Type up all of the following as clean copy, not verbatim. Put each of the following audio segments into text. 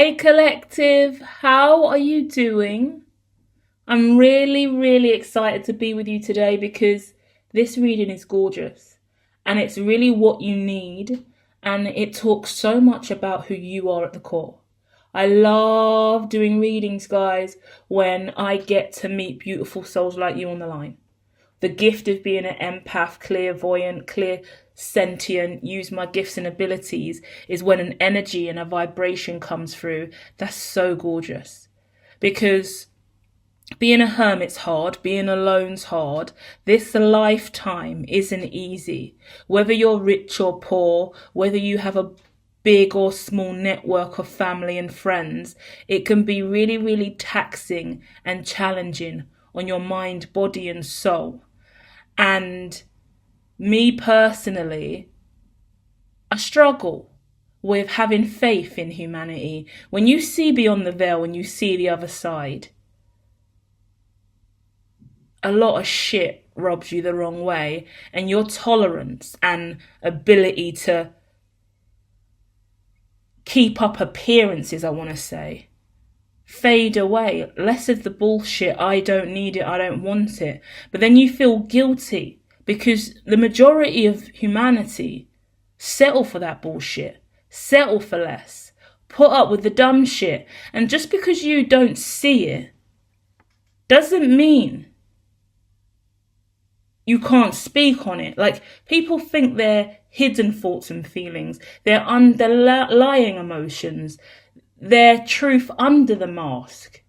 Hey collective, how are you doing? I'm really excited to be with you today because this reading is gorgeous and it's really what you need, and it talks so much about who you are at the core. I love doing readings, guys, when I get to meet beautiful souls like you on the line. The gift of being an empath, clairvoyant, sentient, use my gifts and abilities is when an energy and a vibration comes through. That's so gorgeous. Because being a hermit's hard, being alone's hard. This lifetime isn't easy. Whether you're rich or poor, whether you have a big or small network of family and friends, it can be really taxing and challenging on your mind, body and soul. And me personally, I struggle with having faith in humanity. When you see beyond the veil and you see the other side, a lot of shit rubs you the wrong way, and your tolerance and ability to keep up appearances, I want to say, fade away. Less of the bullshit, I don't need it, I don't want it. But then you feel guilty because the majority of humanity settle for that bullshit, settle for less, put up with the dumb shit. And just because you don't see it doesn't mean you can't speak on it. Like, people think they're hidden thoughts and feelings, their underlying emotions, their truth under the mask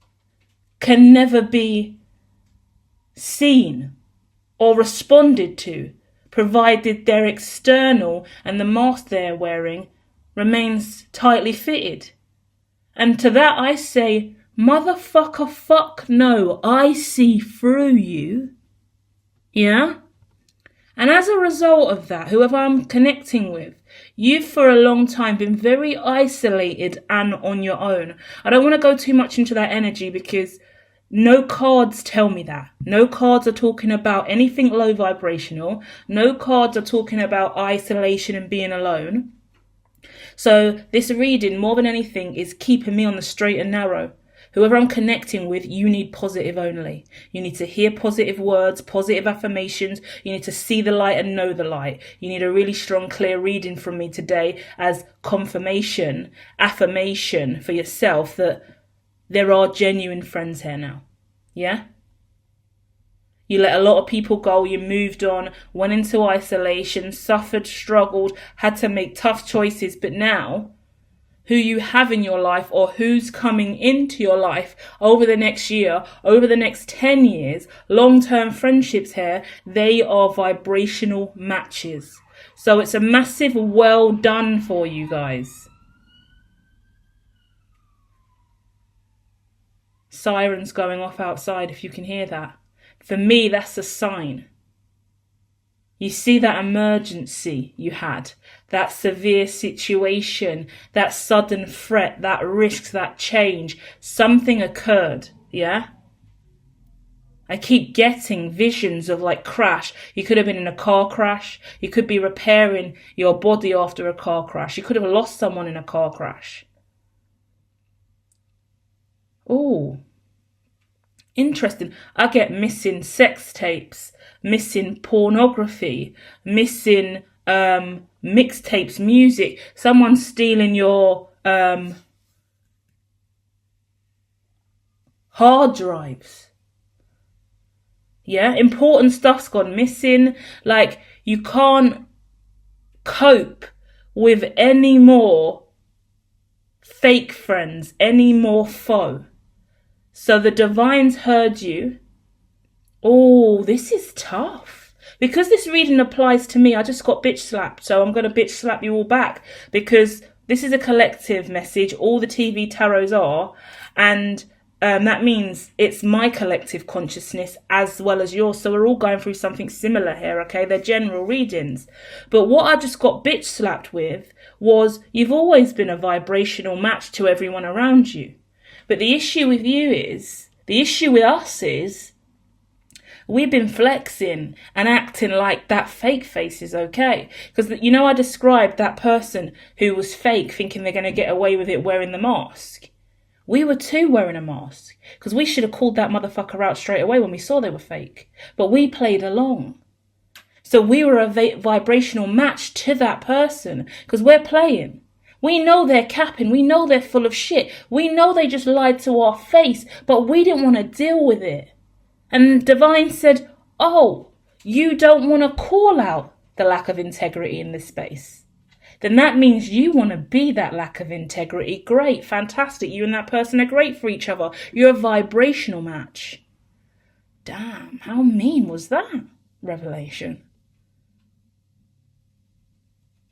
can never be seen or responded to, provided their external and the mask they're wearing remains tightly fitted. And to that I say, motherfucker, fuck no, I see through you. Yeah? And as a result of that, whoever I'm connecting with, you've for a long time been very isolated and on your own. I don't want to go too much into that energy because no cards tell me that. No cards are talking about anything low vibrational. No cards are talking about isolation and being alone. So this reading, more than anything, is keeping me on the straight and narrow. Whoever I'm connecting with, you need positive only. You need to hear positive words, positive affirmations. You need to see the light and know the light. You need a really strong, clear reading from me today as confirmation, affirmation for yourself that there are genuine friends here now. Yeah? You let a lot of people go, you moved on, went into isolation, suffered, struggled, had to make tough choices, but now who you have in your life or who's coming into your life over the next year, over the next 10 years, long-term friendships here, they are vibrational matches. So it's a massive well done for you guys. Sirens going off outside, if you can hear that. For me, that's a sign. You see that emergency you had, that severe situation, that sudden threat, that risk, that change. Something occurred, yeah? I keep getting visions of like crash. You could have been in a car crash. You could be repairing your body after a car crash. You could have lost someone in a car crash. Oh, interesting. I get missing sex tapes, missing pornography, missing mixtapes, music. Someone stealing your hard drives. Yeah, important stuff's gone missing. Like, you can't cope with any more fake friends, any more foe. So the divines heard you. Oh, this is tough. Because this reading applies to me, I just got bitch slapped. So I'm going to bitch slap you all back. Because this is a collective message. All the TV tarots are. And that means it's my collective consciousness as well as yours. So we're all going through something similar here, okay? They're general readings. But what I just got bitch slapped with was you've always been a vibrational match to everyone around you. But the issue with you is, the issue with us is, We've been flexing and acting like that fake face is okay. Because, you know, I described that person who was fake thinking they're going to get away with it wearing the mask. We were too wearing a mask. Because we should have called that motherfucker out straight away when we saw they were fake. But we played along. So we were a vibrational match to that person. Because we're playing. We know they're capping. We know they're full of shit. We know they just lied to our face. But we didn't want to deal with it. And Divine said, oh, you don't want to call out the lack of integrity in this space. Then that means you want to be that lack of integrity. Great, fantastic. You and that person are great for each other. You're a vibrational match. Damn, how mean was that, revelation?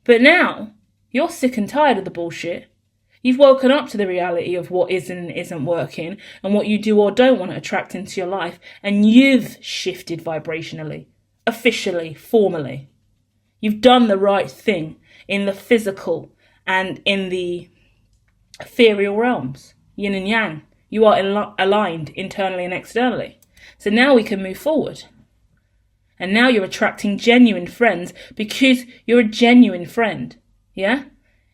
But now, you're sick and tired of the bullshit. You've woken up to the reality of what is and isn't working and what you do or don't want to attract into your life. And you've shifted vibrationally, officially, formally. You've done the right thing in the physical and in the ethereal realms, yin and yang. You are aligned internally and externally. So now we can move forward. And now you're attracting genuine friends because you're a genuine friend. Yeah?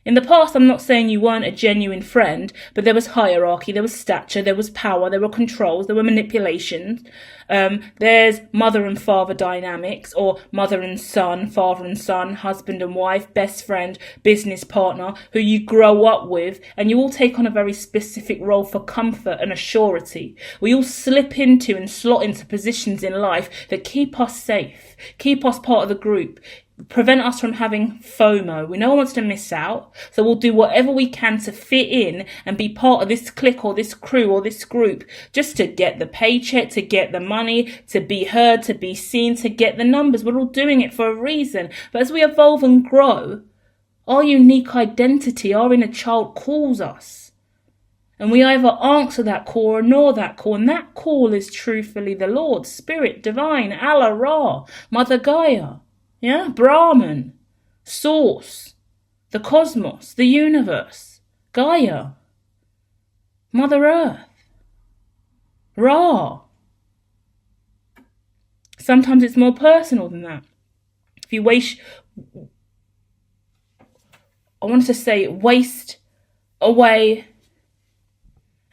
In the past, I'm not saying you weren't a genuine friend, but there was hierarchy, there was stature, there was power, there were controls, there were manipulations. There's mother and father dynamics, or mother and son, father and son, husband and wife, best friend, business partner, who you grow up with, and you all take on a very specific role for comfort and assurity. We all slip into and slot into positions in life that keep us safe, keep us part of the group, prevent us from having FOMO. No one wants to miss out. So we'll do whatever we can to fit in and be part of this clique or this crew or this group, just to get the paycheck, to get the money, to be heard, to be seen, to get the numbers. We're all doing it for a reason. But as we evolve and grow, our unique identity, our inner child calls us. And we either answer that call or ignore that call. And that call is truthfully the Lord, Spirit, Divine, Allah, Ra, Mother Gaia. Yeah, Brahman, Source, the cosmos, the universe, Gaia, Mother Earth, Ra. Sometimes it's more personal than that. If you waste away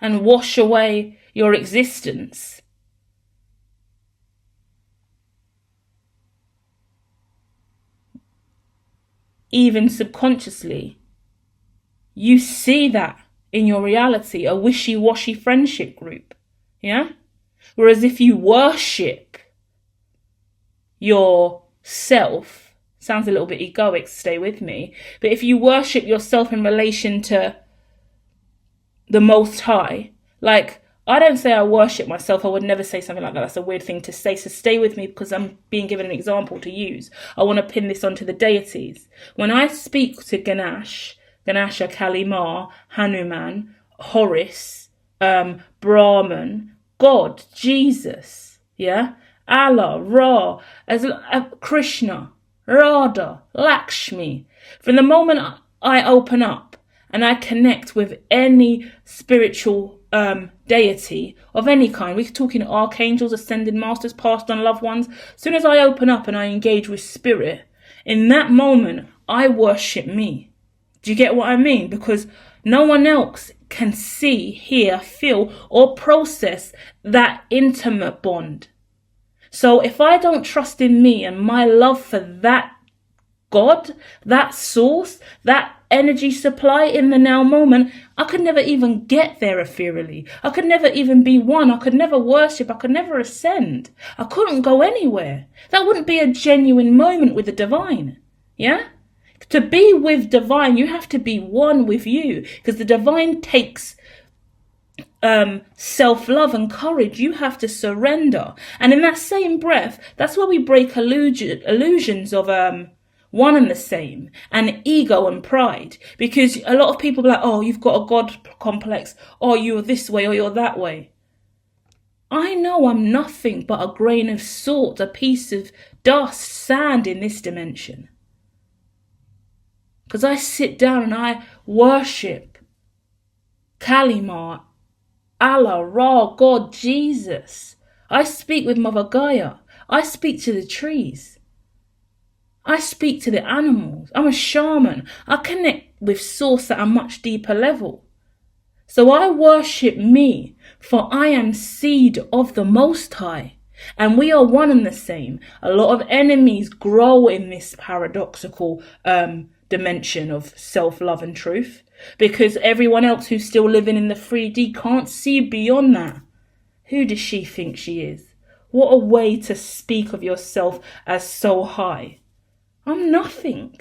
and wash away your existence, even subconsciously, you see that in your reality, a wishy-washy friendship group, yeah? Whereas if you worship yourself, sounds a little bit egoic, stay with me, but if you worship yourself in relation to the Most High, like, I don't say I worship myself. I would never say something like that. That's a weird thing to say. So stay with me because I'm being given an example to use. I want to pin this onto the deities. When I speak to Ganesha, Kali Ma, Hanuman, Horus, Brahman, God, Jesus, yeah, Allah, Ra, Krishna, Radha, Lakshmi. From the moment I open up and I connect with any spiritual deity of any kind, we're talking archangels, ascended masters, past on loved ones. As soon as I open up and I engage with spirit, in that moment I worship me. Do you get what I mean? Because no one else can see, hear, feel, or process that intimate bond. So if I don't trust in me and my love for that God, that source, that energy supply in the now moment, I could never even get there ethereally. I could never even be one. I could never worship. I could never ascend. I couldn't go anywhere. That wouldn't be a genuine moment with the divine. Yeah? To be with divine, you have to be one with you, because the divine takes self-love and courage. You have to surrender. And in that same breath, that's where we break illusions of one and the same, and ego and pride, because a lot of people are like, oh, you've got a God complex, or you're this way or you're that way. I know I'm nothing but a grain of salt, a piece of dust, sand in this dimension, because I sit down and I worship Kali Ma, Allah, Ra, God, Jesus. I speak with Mother Gaia. I speak to the trees. I speak to the animals. I'm a shaman. I connect with Source at a much deeper level. So I worship me, for I am seed of the Most High. And we are one and the same. A lot of enemies grow in this paradoxical dimension of self-love and truth, because everyone else who's still living in the 3D can't see beyond that. Who does she think she is? What a way to speak of yourself as so high. I'm nothing.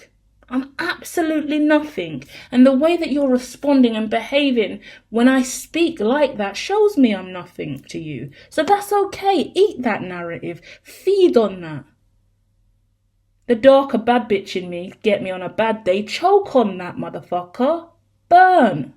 I'm absolutely nothing. And the way that you're responding and behaving when I speak like that shows me I'm nothing to you. So that's okay. Eat that narrative. Feed on that. The darker bad bitch in me get me on a bad day. Choke on that, motherfucker. Burn.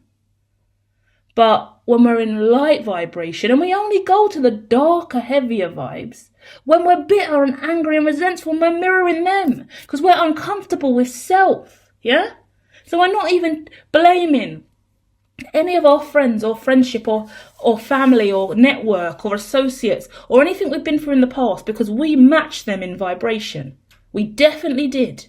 But when we're in light vibration, and we only go to the darker, heavier vibes, when we're bitter and angry and resentful, we're mirroring them because we're uncomfortable with self, yeah? So we're not even blaming any of our friends or friendship or family or network or associates or anything we've been through in the past, because we match them in vibration. We definitely did.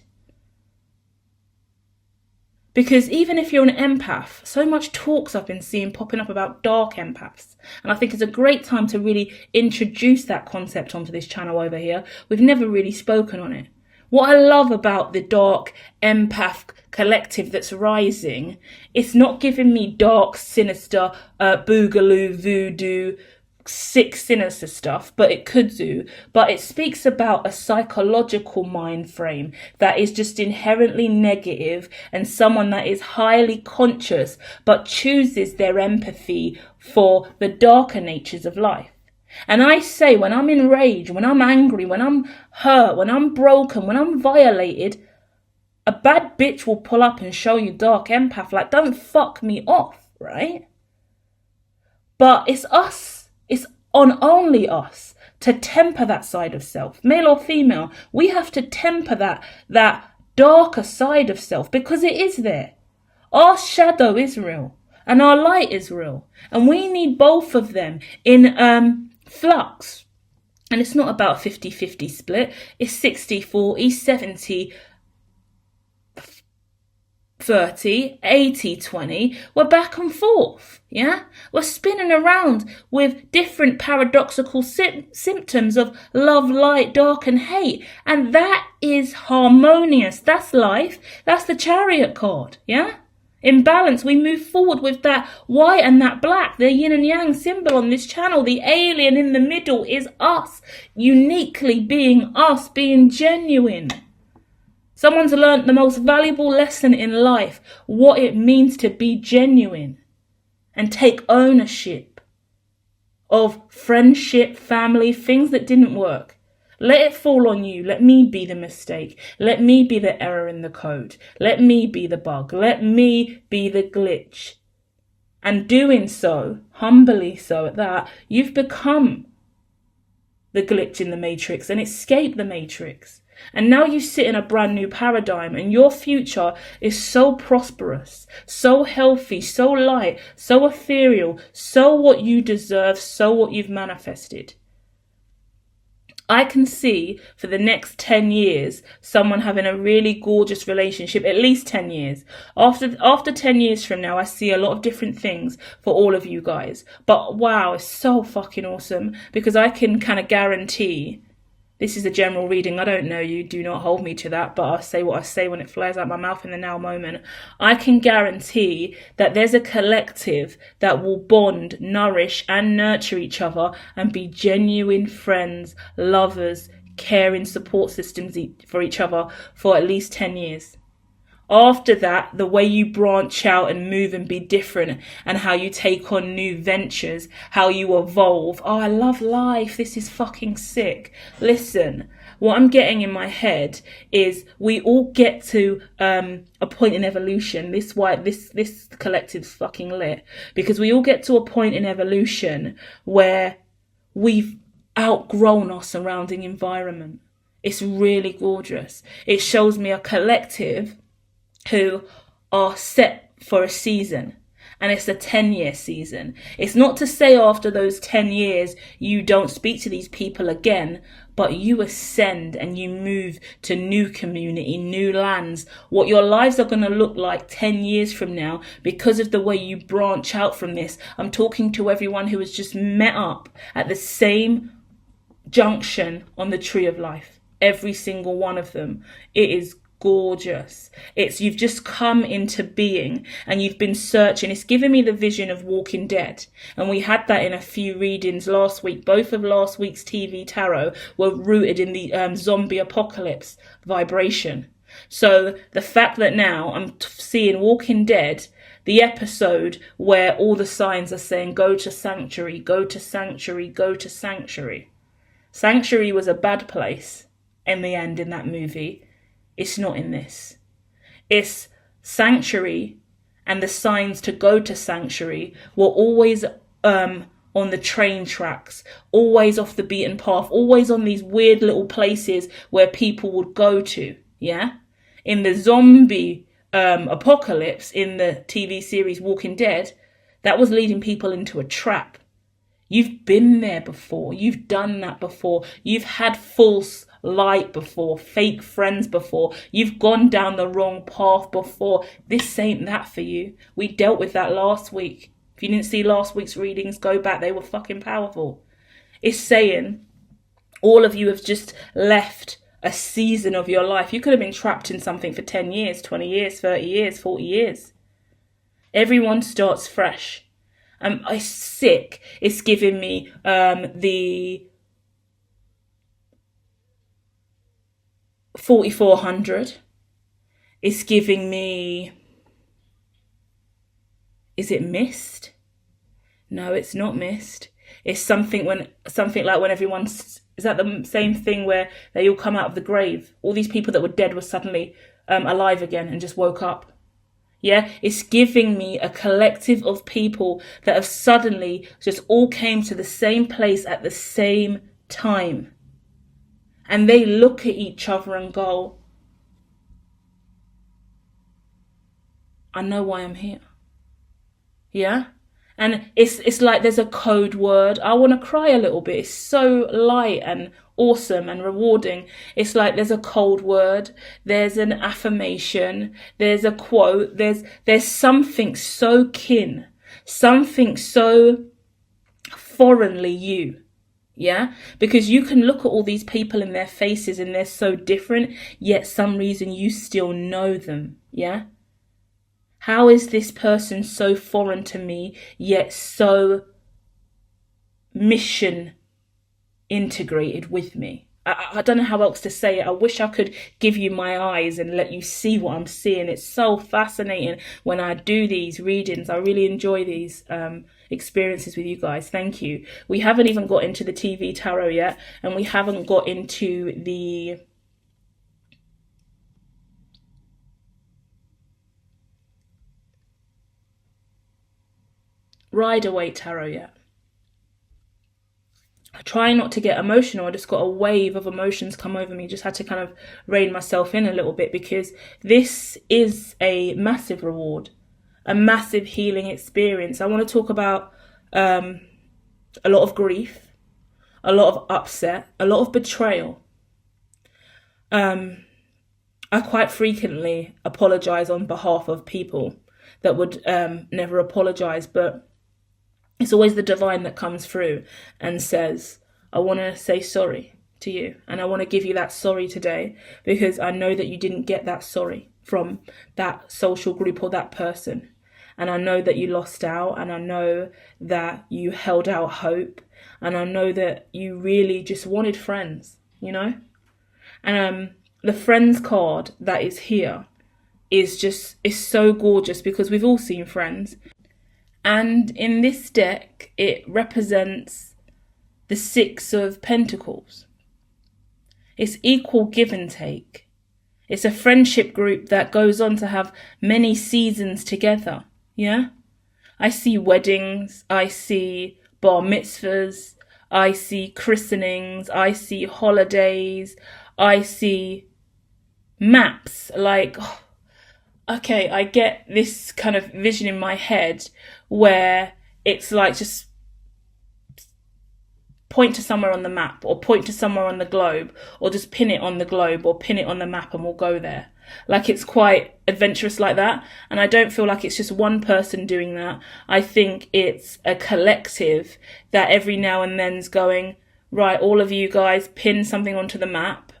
Because even if you're an empath, so much talks I've been seeing popping up about dark empaths. And I think it's a great time to really introduce that concept onto this channel over here. We've never really spoken on it. What I love about the dark empath collective that's rising, it's not giving me dark, sinister, boogaloo, voodoo, sick, sinister stuff, but it could do. But it speaks about a psychological mind frame that is just inherently negative, and someone that is highly conscious but chooses their empathy for the darker natures of life. And I say, when I'm in rage, when I'm angry, when I'm hurt, when I'm broken, when I'm violated, a bad bitch will pull up and show you dark empath. Like, don't fuck me off, right? But it's us. It's on only us to temper that side of self, male or female. We have to temper that darker side of self, because it is there. Our shadow is real and our light is real, and we need both of them in flux. And it's not about 50-50 split. It's 60-40, 70 30, 80, 20, we're back and forth, yeah? We're spinning around with different paradoxical symptoms of love, light, dark, and hate. And that is harmonious. That's life. That's the Chariot card, yeah? In balance, we move forward with that white and that black, the yin and yang symbol on this channel. The alien in the middle is us, uniquely being us, being genuine. Someone's learned the most valuable lesson in life, what it means to be genuine and take ownership of friendship, family, things that didn't work. Let it fall on you. Let me be the mistake. Let me be the error in the code. Let me be the bug. Let me be the glitch. And doing so, humbly so at that, you've become the glitch in the matrix and escaped the matrix. And now you sit in a brand new paradigm, and your future is so prosperous, so healthy, so light, so ethereal, so what you deserve, so what you've manifested. I can see for the next 10 years someone having a really gorgeous relationship, at least 10 years. After 10 years from now, I see a lot of different things for all of you guys. But wow, it's so fucking awesome, because I can kind of guarantee. This is a general reading. I don't know you. Do not hold me to that. But I'll say what I say when it flies out my mouth in the now moment. I can guarantee that there's a collective that will bond, nourish and nurture each other and be genuine friends, lovers, caring support systems for each other for at least 10 years. After that, the way you branch out and move and be different, and how you take on new ventures, how you evolve. Oh, I love life. This is fucking sick. Listen, what I'm getting in my head is we all get to a point in evolution. This why this collective's fucking lit, because we all get to a point in evolution where we've outgrown our surrounding environment. It's really gorgeous. It shows me a collective who are set for a season, And it's a 10-year season. It's not to say after those 10 years you don't speak to these people again, but you ascend and you move to new community, new lands. What your lives are going to look like 10 years from now because of the way you branch out from this. I'm talking to everyone who has just met up at the same junction on the tree of life. Every single one of them. It is gorgeous. You've just come into being and you've been searching. It's given me the vision of Walking Dead, and we had that in a few readings last week. Both of last week's TV tarot were rooted in the zombie apocalypse vibration. So the fact that now I'm seeing Walking Dead, the episode where all the signs are saying go to sanctuary, go to sanctuary, go to sanctuary. Sanctuary was a bad place in the end in that movie. It's not in this. It's sanctuary, and the signs to go to sanctuary were always on the train tracks, always off the beaten path, always on these weird little places where people would go to, yeah? In the zombie apocalypse, in the TV series Walking Dead, that was leading people into a trap. You've been there before. You've done that before. You've had false light before, fake friends before. You've gone down the wrong path before. This ain't that for you. We dealt with that last week. If you didn't see last week's readings, go back. They were fucking powerful. It's saying all of you have just left a season of your life. You could have been trapped in something for 10 years, 20 years, 30 years, 40 years. Everyone starts fresh. It's sick. It's giving me the 4400. It's giving me, is it mist? No, it's not mist. It's something like when everyone's, is that the same thing where they all come out of the grave? All these people that were dead were suddenly alive again and just woke up. Yeah, it's giving me a collective of people that have suddenly just all came to the same place at the same time. And they look at each other and go, I know why I'm here. Yeah? And it's like there's a code word. I want to cry a little bit. It's so light and awesome and rewarding. It's like there's a code word. There's an affirmation. There's a quote. There's something so kin. Something so foreignly you. Yeah? Because you can look at all these people in their faces and they're so different, yet some reason you still know them. Yeah? How is this person so foreign to me, yet so mission integrated with me? I don't know how else to say it. I wish I could give you my eyes and let you see what I'm seeing. It's so fascinating when I do these readings. I really enjoy these experiences with you guys. Thank you. We haven't even got into the TV tarot yet, and we haven't got into the Rider-Waite tarot yet. I try not to get emotional. I just got a wave of emotions come over me. Just had to kind of rein myself in a little bit, because this is a massive reward, a massive healing experience. I want to talk about a lot of grief, a lot of upset, a lot of betrayal. I quite frequently apologize on behalf of people that would never apologize, but it's always the divine that comes through and says, I want to say sorry to you. And I want to give you that sorry today, because I know that you didn't get that sorry from that social group or that person. And I know that you lost out, and I know that you held out hope, and I know that you really just wanted friends, you know? And the friends card that is here is so gorgeous, because we've all seen friends. And in this deck, it represents the Six of Pentacles. It's equal give and take. It's a friendship group that goes on to have many seasons together. Yeah? I see weddings. I see bar mitzvahs. I see christenings. I see holidays. I see maps. Like, okay, I get this kind of vision in my head where it's like just point to somewhere on the map, or point to somewhere on the globe, or just pin it on the globe or pin it on the map and we'll go there. Like, it's quite adventurous like that. And I don't feel like it's just one person doing that. I think it's a collective that every now and then's going, right, all of you guys pin something onto the map,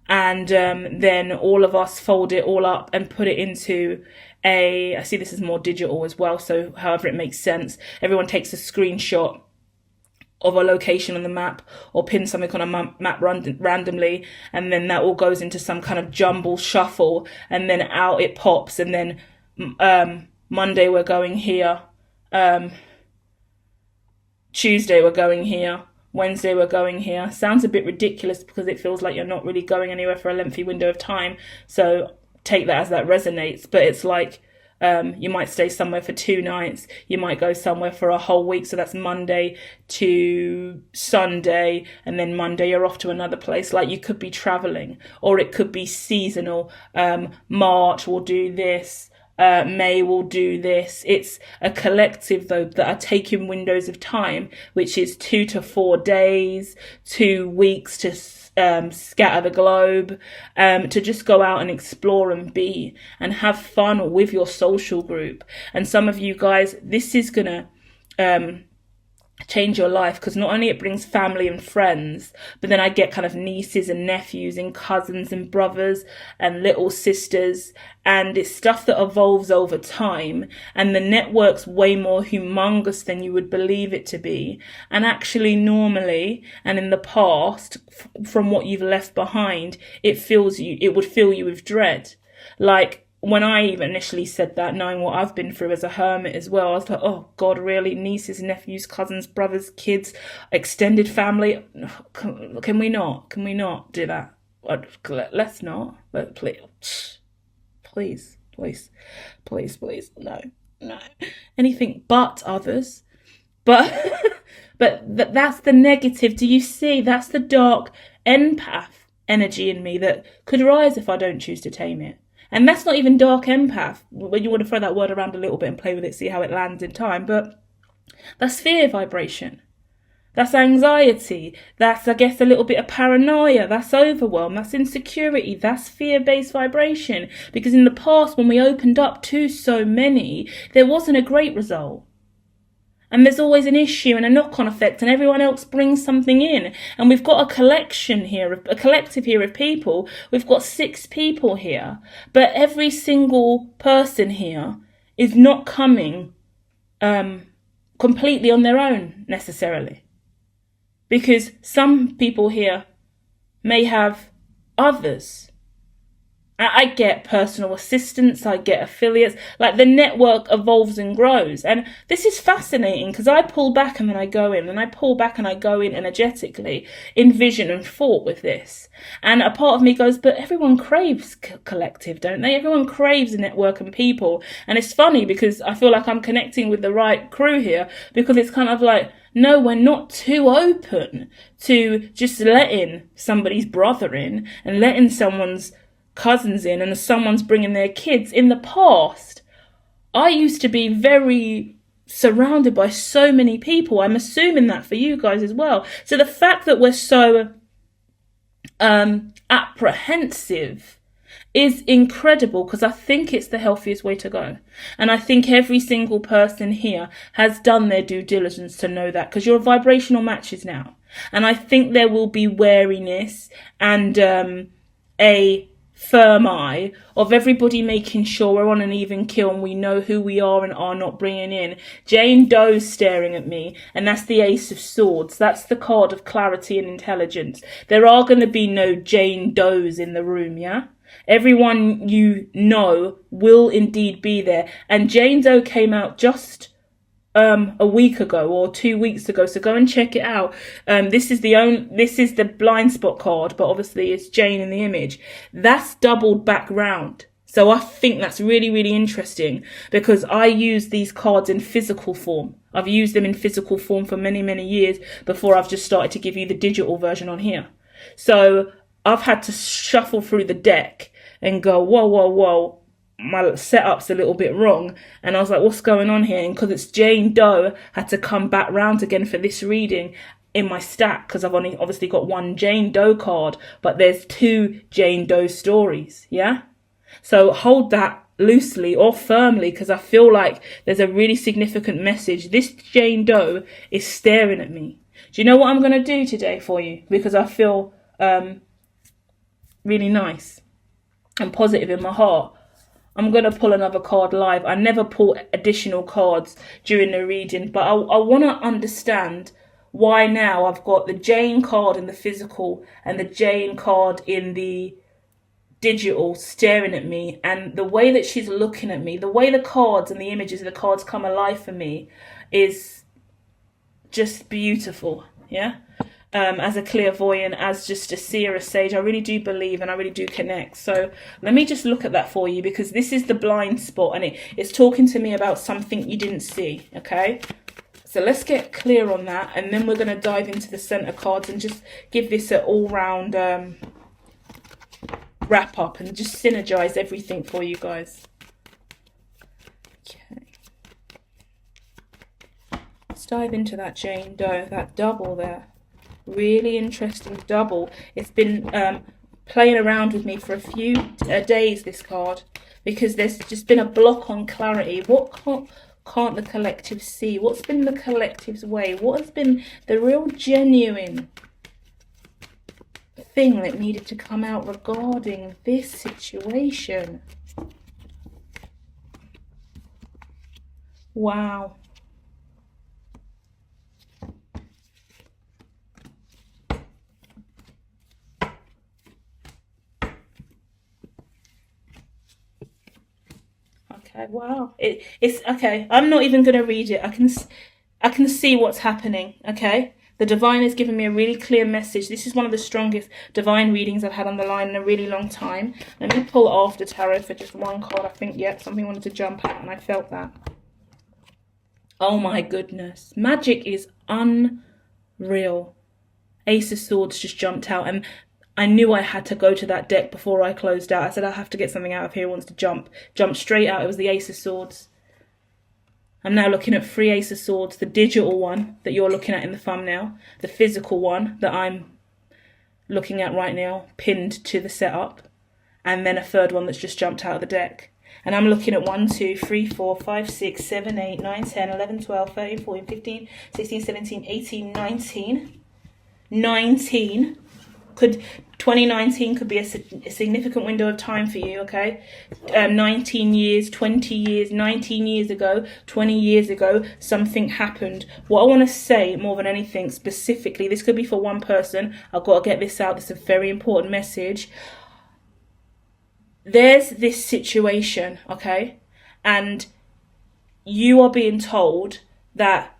and then all of us fold it all up and put it into I see this is more digital as well, so however it makes sense. Everyone takes a screenshot of a location on the map, or pin something on a map randomly, and then that all goes into some kind of jumble shuffle, and then out it pops, and then Monday we're going here, Tuesday we're going here, Wednesday we're going here. Sounds a bit ridiculous because it feels like you're not really going anywhere for a lengthy window of time, so take that as that resonates. But it's like, you might stay somewhere for 2 nights, you might go somewhere for a whole week, so that's Monday to Sunday, and then Monday you're off to another place. Like, you could be traveling, or it could be seasonal. March will do this, May will do this. It's a collective though that are taking windows of time, which is 2 to 4 days, 2 weeks to scatter the globe, to just go out and explore and be and have fun with your social group. And some of you guys, this is gonna change your life, because not only it brings family and friends, but then I get kind of nieces and nephews and cousins and brothers and little sisters, and it's stuff that evolves over time, and the network's way more humongous than you would believe it to be. And actually, normally and in the past, from what you've left behind, it would fill you with dread. Like, when I even initially said that, knowing what I've been through as a hermit as well, I was like, oh God, really? Nieces, nephews, cousins, brothers, kids, extended family? Can we not do that? Let's not. Please, no. Anything but others. But that's the negative. Do you see? That's the dark empath energy in me that could rise if I don't choose to tame it. And that's not even dark empath, when you want to throw that word around a little bit and play with it, see how it lands in time. But that's fear vibration. That's anxiety. That's, I guess, a little bit of paranoia. That's overwhelm. That's insecurity. That's fear-based vibration. Because in the past, when we opened up to so many, there wasn't a great result. And there's always an issue and a knock-on effect, and everyone else brings something in. And we've got a collective here of people. We've got 6 people here. But every single person here is not coming completely on their own, necessarily. Because some people here may have others. I get personal assistants, I get affiliates, like the network evolves and grows. And this is fascinating because I pull back and then I go in, and I pull back and I go in energetically, in vision and thought with this. And a part of me goes, but everyone craves collective, don't they? Everyone craves a network and people. And it's funny because I feel like I'm connecting with the right crew here, because it's kind of like, no, we're not too open to just letting somebody's brother in and letting someone's cousins in, and someone's bringing their kids. In the past, I used to be very surrounded by so many people. I'm assuming that for you guys as well. So the fact that we're so apprehensive is incredible, because I think it's the healthiest way to go. And I think every single person here has done their due diligence to know that, because you're vibrational matches now. And I think there will be wariness and a firm eye of everybody making sure we're on an even keel and we know who we are and are not bringing in. Jane Doe's staring at me, and that's the Ace of Swords. That's the card of clarity and intelligence. There are going to be no Jane Does in the room, yeah? Everyone you know will indeed be there. And Jane Doe came out just a week ago or 2 weeks ago, so go and check it out. This is the Blindspot card, but obviously it's Jane in the image. That's doubled back round. So I think that's really, really interesting, because I use these cards in physical form. I've used them in physical form for many, many years before I've just started to give you the digital version on here. So I've had to shuffle through the deck and go, whoa, my setup's a little bit wrong, and I was like, what's going on here? And because it's Jane Doe, had to come back round again for this reading in my stack, because I've only obviously got one Jane Doe card, but there's 2 Jane Doe stories. Yeah, so hold that loosely or firmly, because I feel like there's a really significant message. This Jane Doe is staring at me. Do you know what I'm going to do today for you? Because I feel really nice and positive in my heart. I'm going to pull another card live. I never pull additional cards during the reading, but I want to understand why now I've got the Jane card in the physical and the Jane card in the digital staring at me, and the way that she's looking at me, the way the cards and the images of the cards come alive for me is just beautiful. Yeah. As a clairvoyant, as just a seer, a sage, I really do believe and I really do connect. So let me just look at that for you, because this is the blind spot, and it's talking to me about something you didn't see. Okay, so let's get clear on that, and then we're going to dive into the center cards and just give this an all-round wrap up and just synergize everything for you guys. Okay, let's dive into that Jane Doe, that double there. Really interesting double. It's been playing around with me for a few days, this card, because there's just been a block on clarity. What can't the collective see? What's been the collective's way? What has been the real genuine thing that needed to come out regarding this situation? Wow. Okay, wow. It's okay. I'm not even going to read it. I can see what's happening. Okay, the divine has given me a really clear message. This is one of the strongest divine readings I've had on the line in a really long time. Let me pull after tarot for just one card. I think, yep, something wanted to jump out, and I felt that. Oh my goodness, magic is unreal. Ace of Swords just jumped out, and I knew I had to go to that deck before I closed out. I said, I have to get something out of here. It wants to jump straight out. It was the Ace of Swords. I'm now looking at 3 Ace of Swords, the digital one that you're looking at in the thumbnail, the physical one that I'm looking at right now, pinned to the setup, and then a third one that's just jumped out of the deck. And I'm looking at 1, 2, 3, 4, 5, 6, 7, 8, 9, 10, 11, 12, 13, 14, 15, 16, 17, 18, 19. 19. 2019 could be a significant window of time for you, okay? 19 years, 20 years, 19 years ago, 20 years ago, something happened. What I want to say more than anything specifically, this could be for one person. I've got to get this out. This is a very important message. There's this situation, okay? And you are being told that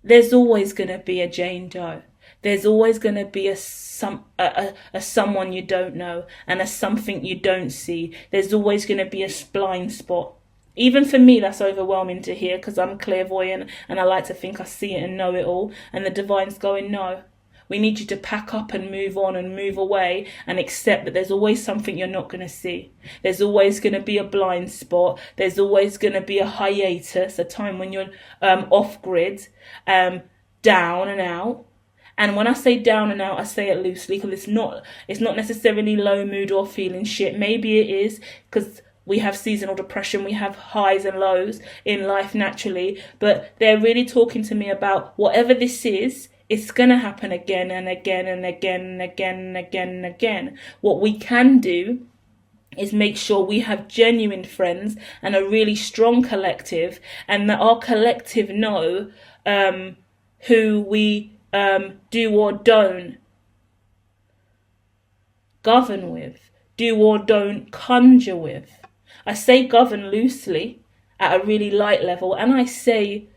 there's always going to be a Jane Doe. There's always going to be a someone you don't know and a something you don't see. There's always going to be a blind spot. Even for me, that's overwhelming to hear, because I'm clairvoyant and I like to think I see it and know it all. And the divine's going, no, we need you to pack up and move on and move away and accept that there's always something you're not going to see. There's always going to be a blind spot. There's always going to be a hiatus, a time when you're off grid, down and out. And when I say down and out, I say it loosely, because it's not necessarily low mood or feeling shit. Maybe it is, because we have seasonal depression, we have highs and lows in life naturally, but they're really talking to me about whatever this is, it's going to happen again and again and again and again and again and again. What we can do is make sure we have genuine friends and a really strong collective, and that our collective know who we do or don't govern with, do or don't conjure with. I say govern loosely at a really light level, and I say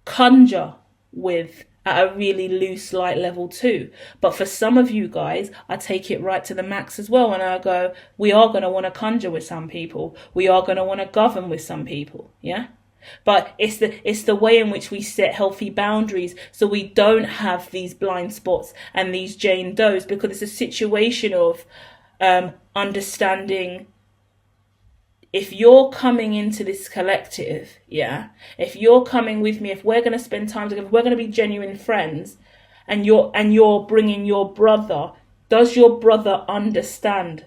conjure with at a really loose, light level too. But for some of you guys, I take it right to the max as well, and I go, we are going to want to conjure with some people. We are going to want to govern with some people, yeah? But it's the way in which we set healthy boundaries, so we don't have these blind spots and these Jane Does, because it's a situation of understanding if you're coming into this collective, yeah, if you're coming with me, if we're going to spend time together, if we're going to be genuine friends, and you're bringing your brother, does your brother understand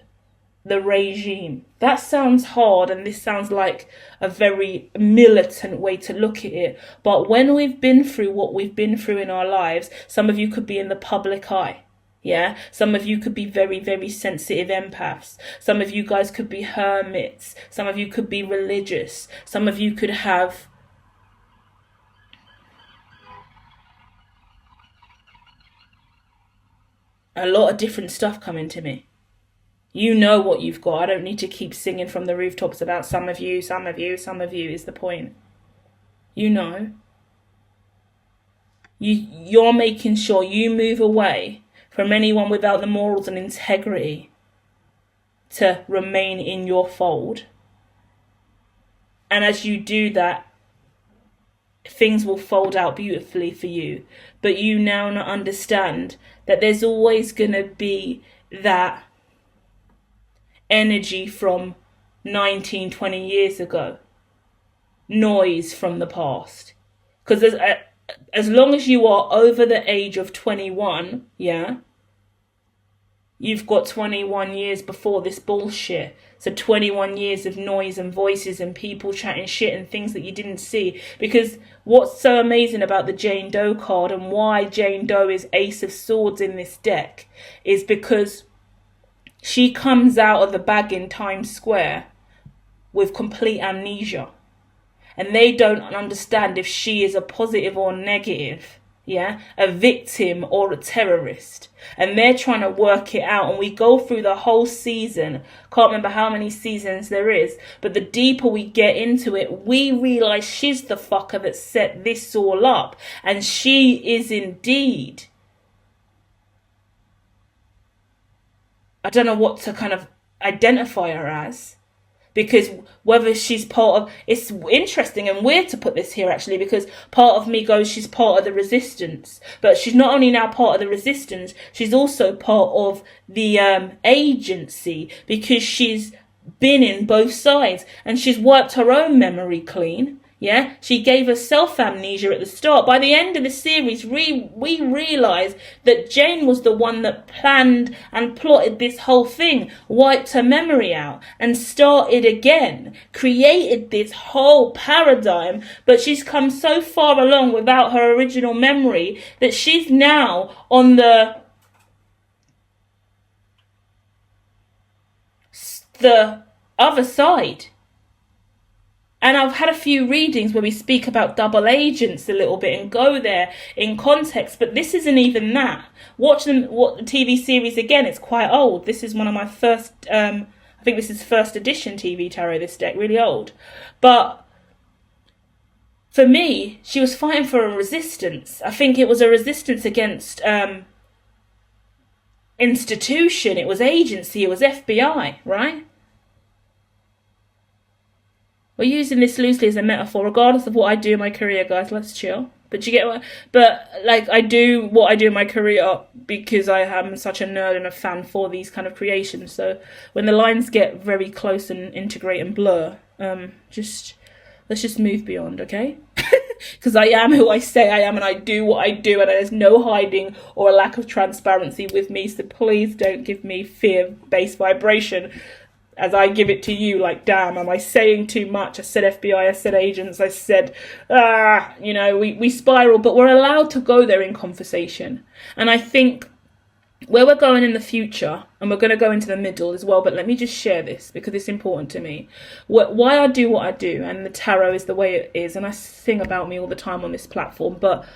the regime? That sounds hard, and this sounds like a very militant way to look at it. But when we've been through what we've been through in our lives, some of you could be in the public eye. Yeah, some of you could be very, very sensitive empaths. Some of you guys could be hermits. Some of you could be religious. Some of you could have a lot of different stuff coming to me. You know what you've got. I don't need to keep singing from the rooftops about some of you is the point. You know. You're making sure you move away from anyone without the morals and integrity to remain in your fold. And as you do that, things will fold out beautifully for you. But you now understand that there's always going to be that energy from 19, 20 years ago. Noise from the past. Because as long as you are over the age of 21, yeah, you've got 21 years before this bullshit. So 21 years of noise and voices and people chatting shit and things that you didn't see. Because what's so amazing about the Jane Doe card and why Jane Doe is Ace of Swords in this deck is because she comes out of the bag in Times Square with complete amnesia. And they don't understand if she is a positive or negative, yeah, a victim or a terrorist. And they're trying to work it out. And we go through the whole season. Can't remember how many seasons there is. But the deeper we get into it, we realise she's the fucker that set this all up. And she is indeed, I don't know what to kind of identify her as. Because whether she's part of, it's interesting and weird to put this here actually, because part of me goes, she's part of the resistance. But she's not only now part of the resistance, she's also part of the agency, because she's been in both sides and she's wiped her own memory clean. Yeah, she gave herself amnesia at the start. By the end of the series, we realise that Jane was the one that planned and plotted this whole thing, wiped her memory out and started again, created this whole paradigm. But she's come so far along without her original memory that she's now on the other side. And I've had a few readings where we speak about double agents a little bit and go there in context, but this isn't even that. Watch the TV series again. It's quite old. This is one of my first, I think this is first edition TV tarot, this deck, really old. But for me, she was fighting for a resistance. I think it was a resistance against institution. It was agency. It was FBI, right? We're using this loosely as a metaphor, regardless of what I do in my career, guys. Let's chill. But you get what? But like, I do what I do in my career because I am such a nerd and a fan for these kind of creations. So when the lines get very close and integrate and blur, let's just move beyond, okay? Because I am who I say I am, and I do what I do, and there's no hiding or a lack of transparency with me. So please don't give me fear-based vibration as I give it to you. Like, damn, am I saying too much? I said FBI, I said agents, I said, we spiral, but we're allowed to go there in conversation. And I think where we're going in the future, and we're going to go into the middle as well, but let me just share this because it's important to me. Why I do what I do, and the tarot is the way it is, and I sing about me all the time on this platform, but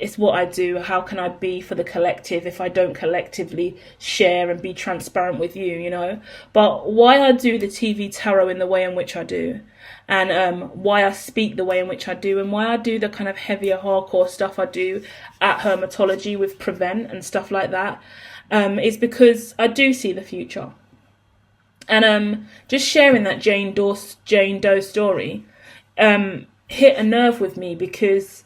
it's what I do. How can I be for the collective if I don't collectively share and be transparent with you, you know? But why I do the TV tarot in the way in which I do, and why I speak the way in which I do, and why I do the kind of heavier hardcore stuff I do at Hermitology with Prevent and stuff like that, is because I do see the future. And just sharing that Jane Doe story hit a nerve with me, because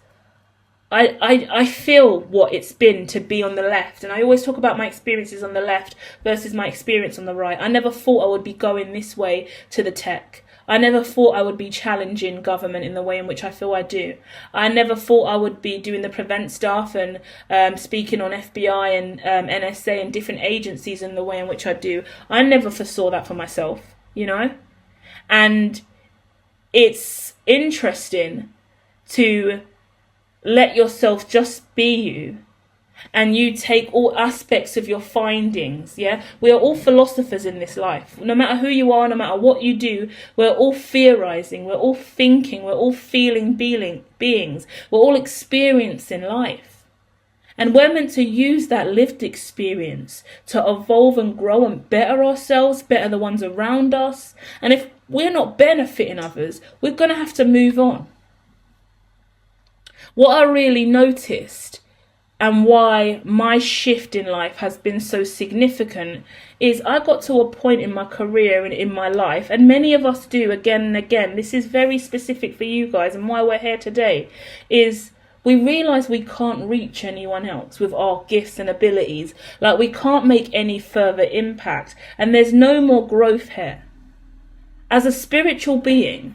I feel what it's been to be on the left. And I always talk about my experiences on the left versus my experience on the right. I never thought I would be going this way to the tech. I never thought I would be challenging government in the way in which I feel I do. I never thought I would be doing the prevent stuff and speaking on FBI and NSA and different agencies in the way in which I do. I never foresaw that for myself, you know? And it's interesting to let yourself just be you, and you take all aspects of your findings. Yeah, we are all philosophers in this life. No matter who you are, no matter what you do, we're all theorizing, we're all thinking, we're all feeling beings, we're all experiencing life. And we're meant to use that lived experience to evolve and grow and better ourselves, better the ones around us. And if we're not benefiting others, we're going to have to move on. What I really noticed, and why my shift in life has been so significant, is I got to a point in my career and in my life, and many of us do again and again, this is very specific for you guys and why we're here today, is we realise we can't reach anyone else with our gifts and abilities. Like, we can't make any further impact, and there's no more growth here. As a spiritual being,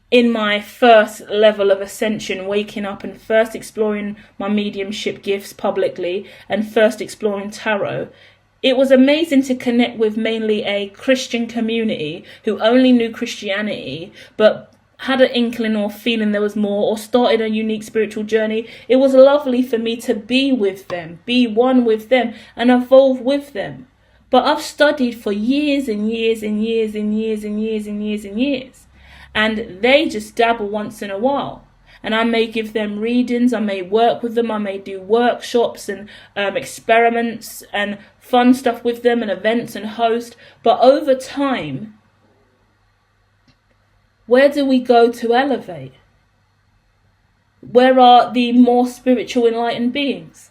in my first level of ascension, waking up and first exploring my mediumship gifts publicly and first exploring tarot, it was amazing to connect with mainly a Christian community who only knew Christianity but had an inkling or feeling there was more, or started a unique spiritual journey. It was lovely for me to be with them, be one with them, and evolve with them. But I've studied for years and years and years and years and years and years and years. And they just dabble once in a while. And I may give them readings, I may work with them, I may do workshops and experiments and fun stuff with them and events and host. But over time, where do we go to elevate? Where are the more spiritual enlightened beings?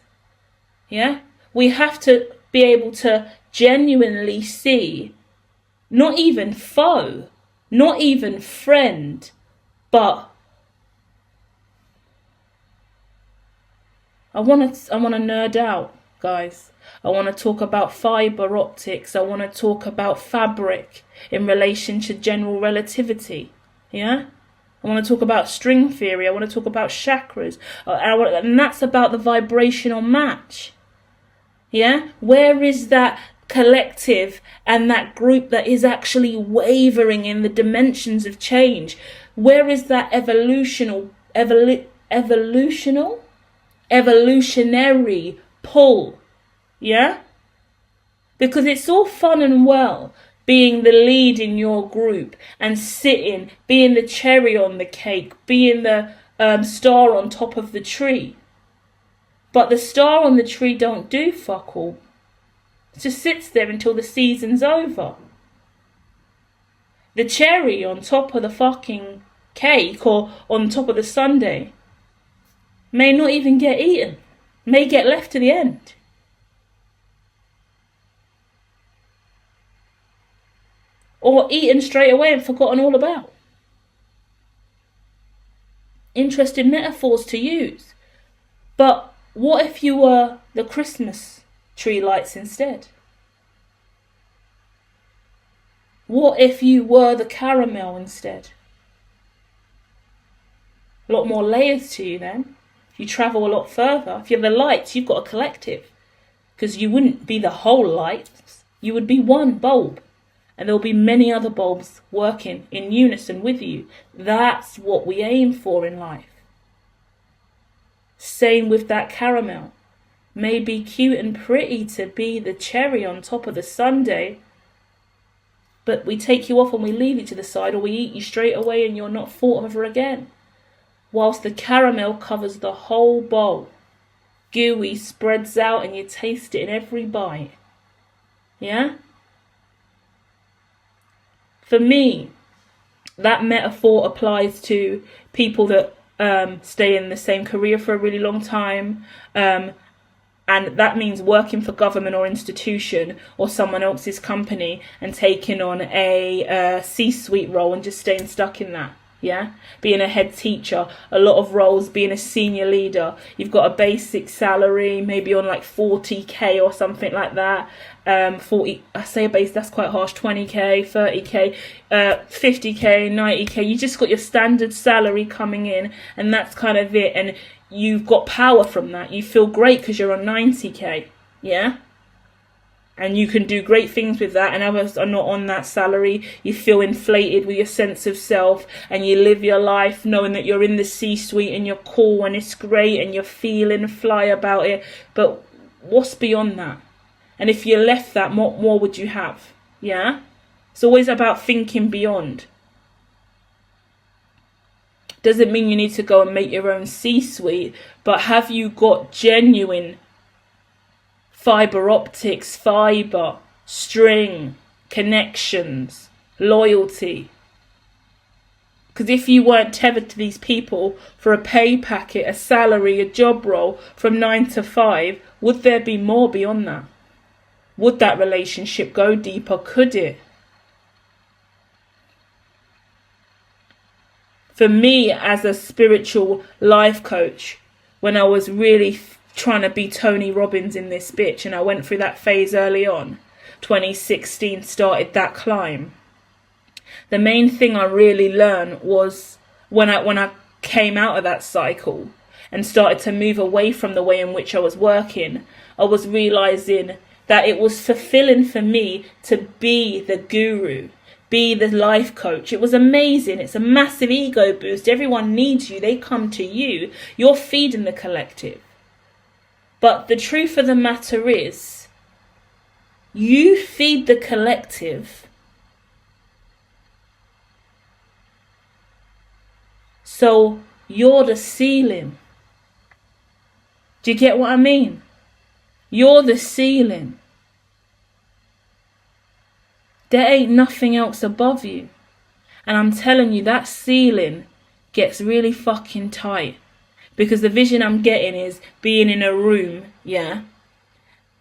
Yeah? We have to be able to genuinely see, not even foe, not even friend, but I want to nerd out, guys. I want to talk about fiber optics. I want to talk about fabric in relation to general relativity. Yeah? I want to talk about string theory. I want to talk about chakras. And that's about the vibrational match. Yeah? Where is that collective and that group that is actually wavering in the dimensions of change? Where is that evolutionary pull? Yeah? Because it's all fun and well being the lead in your group and sitting, being the cherry on the cake, being the star on top of the tree. But the star on the tree don't do fuck all. It just sits there until the season's over. The cherry on top of the fucking cake or on top of the sundae may not even get eaten, may get left to the end. Or eaten straight away and forgotten all about. Interesting metaphors to use. But what if you were the Christmas tree lights instead? What if you were the caramel instead? A lot more layers to you then. If you travel a lot further, if you're the lights, you've got a collective. Because you wouldn't be the whole lights, you would be one bulb. And there'll be many other bulbs working in unison with you. That's what we aim for in life. Same with that caramel. May be cute and pretty to be the cherry on top of the sundae, but we take you off and we leave you to the side, or we eat you straight away and you're not thought of again. Whilst the caramel covers the whole bowl. Gooey, spreads out, and you taste it in every bite. Yeah? For me, that metaphor applies to people that stay in the same career for a really long time, and that means working for government or institution or someone else's company and taking on a C-suite role and just staying stuck in that. Yeah, being a head teacher, a lot of roles, being a senior leader, you've got a basic salary, maybe on like 40k or something like that. 40, I say a base, that's quite harsh, 20k, 30k, 50k, 90k. You just got your standard salary coming in, and that's kind of it. And you've got power from that. You feel great because you're on 90k, yeah? And you can do great things with that, and others are not on that salary. You feel inflated with your sense of self, and you live your life knowing that you're in the C-suite and you're cool and it's great and you're feeling fly about it. But what's beyond that? And if you left that, what more would you have? Yeah? It's always about thinking beyond. Doesn't mean you need to go and make your own C-suite, but have you got genuine fiber optics, fiber, string, connections, loyalty? Because if you weren't tethered to these people for a pay packet, a salary, a job role from 9 to 5, would there be more beyond that? Would that relationship go deeper? Could it? For me, as a spiritual life coach, when I was really trying to be Tony Robbins in this bitch, and I went through that phase early on, 2016 started that climb. The main thing I really learned was when I came out of that cycle and started to move away from the way in which I was working, I was realizing that it was fulfilling for me to be the guru, be the life coach. It was amazing. It's a massive ego boost. Everyone needs you. They come to you. You're feeding the collective. But the truth of the matter is, you feed the collective. So you're the ceiling. Do you get what I mean? You're the ceiling. There ain't nothing else above you. And I'm telling you, that ceiling gets really fucking tight. Because the vision I'm getting is being in a room, yeah?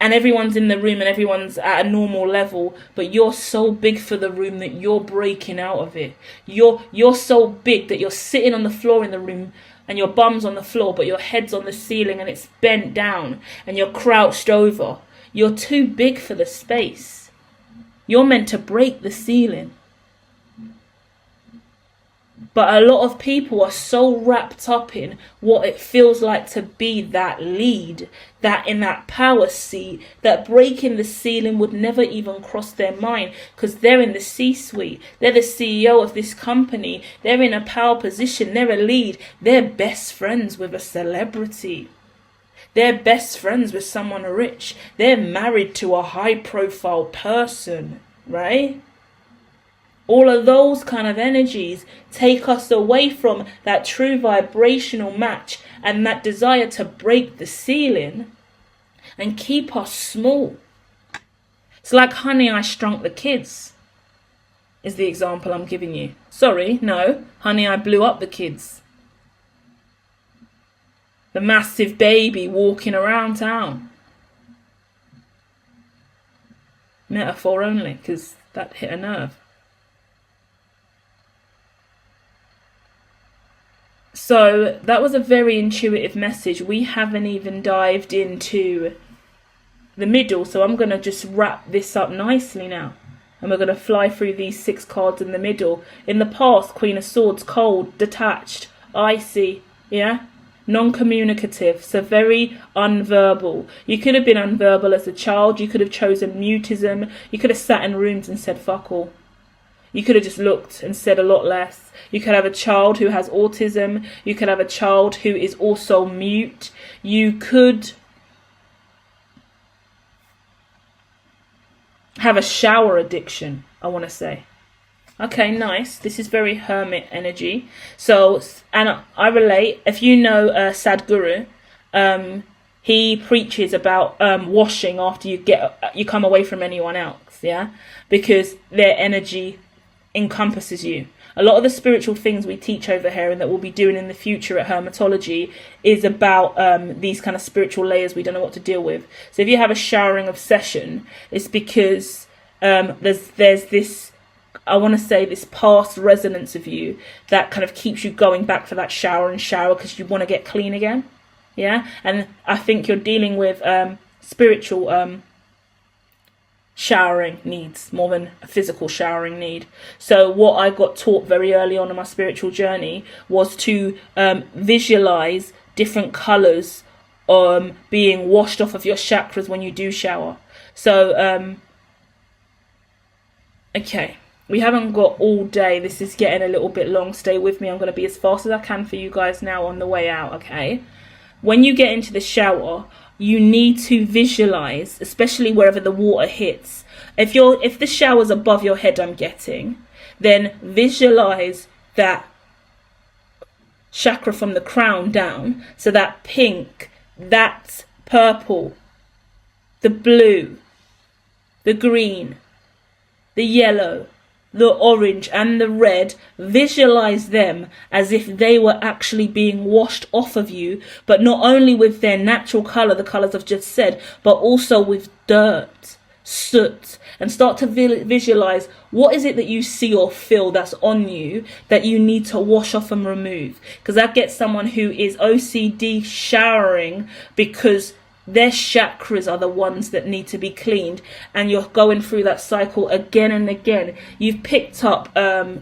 And everyone's in the room and everyone's at a normal level, but you're so big for the room that you're breaking out of it. You're so big that you're sitting on the floor in the room and your bum's on the floor, but your head's on the ceiling and it's bent down and you're crouched over. You're too big for the space. You're meant to break the ceiling. But a lot of people are so wrapped up in what it feels like to be that lead, that in that power seat, that breaking the ceiling would never even cross their mind, because they're in the C-suite. They're the CEO of this company. They're in a power position. They're a lead. They're best friends with a celebrity. They're best friends with someone rich. They're married to a high-profile person, right? All of those kind of energies take us away from that true vibrational match and that desire to break the ceiling and keep us small. It's like Honey, I Shrunk the Kids is the example I'm giving you. Sorry, no, Honey, I Blew Up the Kids. The massive baby walking around town. Metaphor only, because that hit a nerve. So that was a very intuitive message. We haven't even dived into the middle, so I'm going to just wrap this up nicely now. And we're going to fly through these 6 cards in the middle. In the past, Queen of Swords, cold, detached, icy, yeah? Non-communicative, so very unverbal. You could have been unverbal as a child. You could have chosen mutism. You could have sat in rooms and said fuck all. You could have just looked and said a lot less. You could have a child who has autism. You could have a child who is also mute. You could have a shower addiction, I want to say. Okay, nice. This is very hermit energy. So, and I relate. If you know Sadhguru, he preaches about washing after you come away from anyone else, yeah? Because their energy encompasses you. A lot of the spiritual things we teach over here and that we'll be doing in the future at Hermitology is about these kind of spiritual layers we don't know what to deal with. So if you have a showering obsession, it's because there's this I want to say, this past resonance of you that kind of keeps you going back for that shower and shower because you want to get clean again. Yeah. And I think you're dealing with spiritual showering needs more than a physical showering need. So what I got taught very early on in my spiritual journey was to visualize different colors being washed off of your chakras when you do shower. So okay, we haven't got all day. This is getting a little bit long. Stay with me. I'm going to be as fast as I can for you guys now on the way out. Okay, when you get into the shower, you need to visualize, especially wherever the water hits. If the shower's above your head, I'm getting, then visualize that chakra from the crown down. So that pink, that purple, the blue, the green, the yellow, the orange and the red, visualize them as if they were actually being washed off of you, but not only with their natural color, the colors I've just said, but also with dirt, soot, and start to visualize what is it that you see or feel that's on you that you need to wash off and remove. Because I get someone who is OCD showering because their chakras are the ones that need to be cleaned, and you're going through that cycle again and again. You've picked up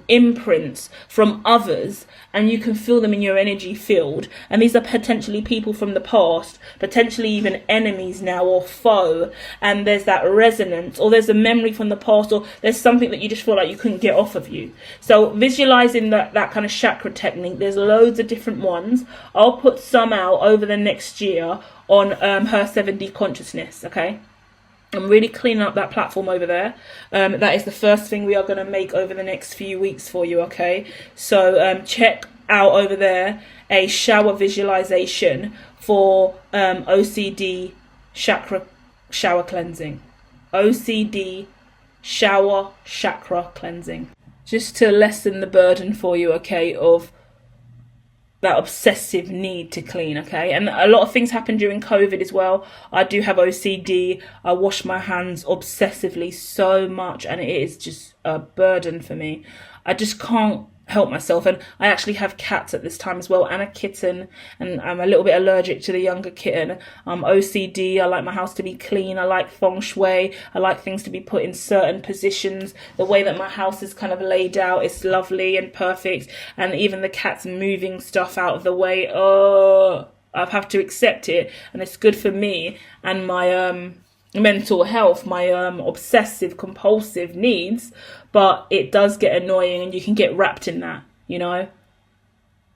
imprints from others, and you can feel them in your energy field, and these are potentially people from the past, potentially even enemies now or foe, and there's that resonance, or there's a memory from the past, or there's something that you just feel like you couldn't get off of you. So visualizing that kind of chakra technique, there's loads of different ones. I'll put some out over the next year on her 7D consciousness. Okay, I'm really cleaning up that platform over there. That is the first thing we are going to make over the next few weeks for you. Okay, so check out over there a shower visualization for OCD chakra shower cleansing. OCD shower chakra cleansing, just to lessen the burden for you, okay, of that obsessive need to clean. Okay, and a lot of things happen during COVID as well. I do have OCD. I wash my hands obsessively so much, and it is just a burden for me. I just can't help myself. And I actually have cats at this time as well, and a kitten, and I'm a little bit allergic to the younger kitten. OCD, I like my house to be clean. I like feng shui. I like things to be put in certain positions. The way that my house is kind of laid out is lovely and perfect, and even the cat's moving stuff out of the way, I have to accept it, and it's good for me and my mental health, my obsessive compulsive needs. But it does get annoying, and you can get wrapped in that, you know.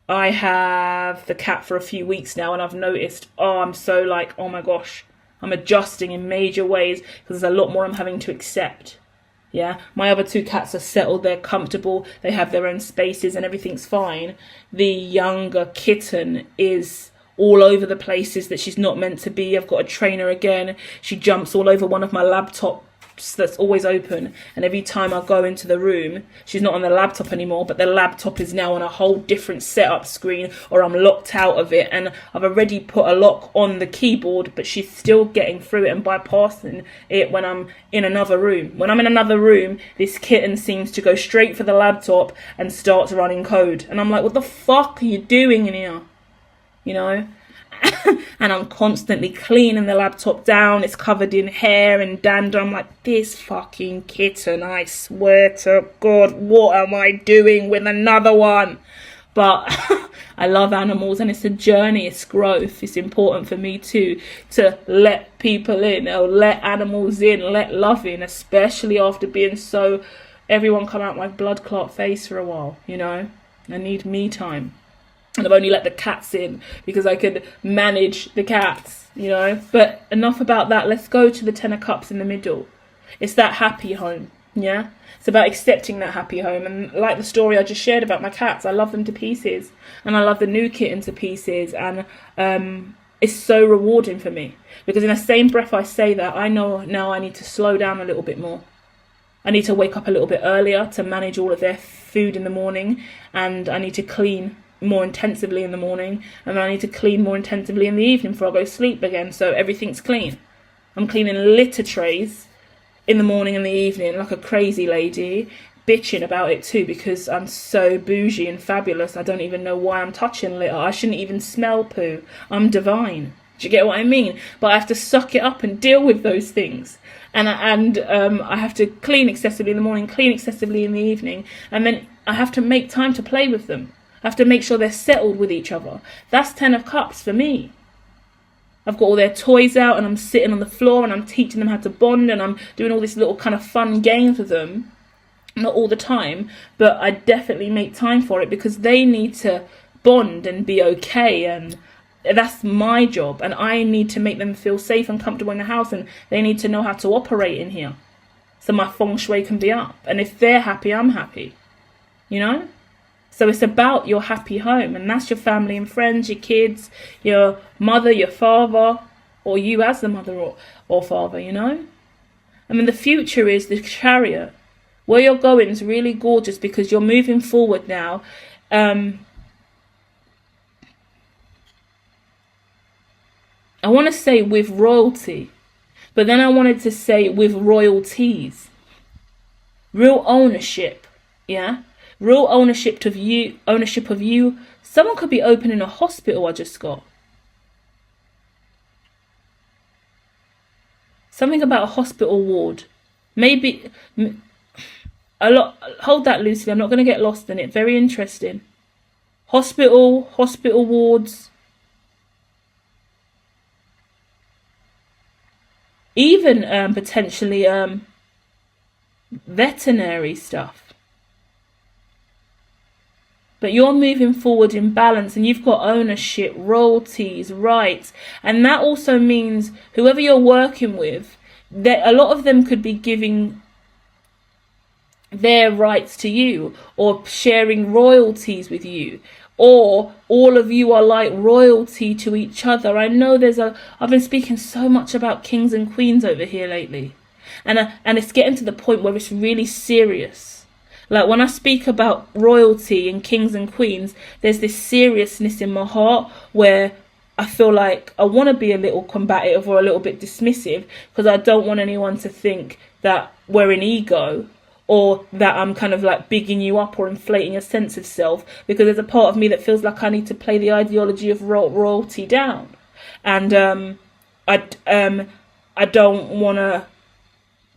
I have the cat for a few weeks now, and I've noticed, I'm so like, oh my gosh, I'm adjusting in major ways because there's a lot more I'm having to accept. Yeah, my other two cats are settled, they're comfortable, they have their own spaces and everything's fine. The younger kitten is all over the places that she's not meant to be. I've got a trainer again. She jumps all over one of my laptops that's always open, and every time I go into the room, she's not on the laptop anymore, but the laptop is now on a whole different setup screen, or I'm locked out of it, and I've already put a lock on the keyboard, but she's still getting through it and bypassing it when I'm in another room. When I'm in another room, this kitten seems to go straight for the laptop and starts running code, and I'm like, what the fuck are you doing in here? You know? And I'm constantly cleaning the laptop down. It's covered in hair and dander. I'm like, this fucking kitten, I swear to God, what am I doing with another one? But I love animals, and it's a journey, it's growth. It's important for me too to let people in, or let animals in, let love in, especially after being so, everyone come out my blood clot face for a while, you know. I need me time. And I've only let the cats in because I could manage the cats, you know. But enough about that. Let's go to the Ten of Cups in the middle. It's that happy home, yeah? It's about accepting that happy home. And like the story I just shared about my cats, I love them to pieces. And I love the new kitten to pieces. And it's so rewarding for me. Because in the same breath I say that, I know now I need to slow down a little bit more. I need to wake up a little bit earlier to manage all of their food in the morning. And I need to clean more intensively in the morning, and then I need to clean more intensively in the evening before I go to sleep again, so everything's clean. I'm cleaning litter trays in the morning and the evening like a crazy lady, bitching about it too, because I'm so bougie and fabulous. I don't even know why I'm touching litter. I shouldn't even smell poo. I'm divine. Do you get what I mean? But I have to suck it up and deal with those things. And I have to clean excessively in the morning, clean excessively in the evening, and then I have to make time to play with them. I have to make sure they're settled with each other. That's 10 of Cups for me. I've got all their toys out and I'm sitting on the floor and I'm teaching them how to bond, and I'm doing all these little kind of fun games with them. Not all the time, but I definitely make time for it because they need to bond and be okay, and that's my job, and I need to make them feel safe and comfortable in the house, and they need to know how to operate in here so my feng shui can be up, and if they're happy, I'm happy, you know? So it's about your happy home, and that's your family and friends, your kids, your mother, your father, or you as the mother or father, you know? I mean, the future is the Chariot. Where you're going is really gorgeous because you're moving forward now. I want to say with royalty, but then I wanted to say with royalties. Real ownership, yeah? Real ownership of you. Someone could be opening a hospital, I just got. Something about a hospital ward. Maybe a lot. Hold that loosely. I'm not going to get lost in it. Very interesting. Hospital wards. Even potentially veterinary stuff. But you're moving forward in balance, and you've got ownership, royalties, rights, and that also means whoever you're working with, that a lot of them could be giving their rights to you or sharing royalties with you, or all of you are like royalty to each other. I know I've been speaking so much about kings and queens over here lately, and it's getting to the point where it's really serious. Like when I speak about royalty and kings and queens, there's this seriousness in my heart where I feel like I want to be a little combative or a little bit dismissive, because I don't want anyone to think that we're an ego, or that I'm kind of like bigging you up or inflating your sense of self, because there's a part of me that feels like I need to play the ideology of royalty down. And I don't want to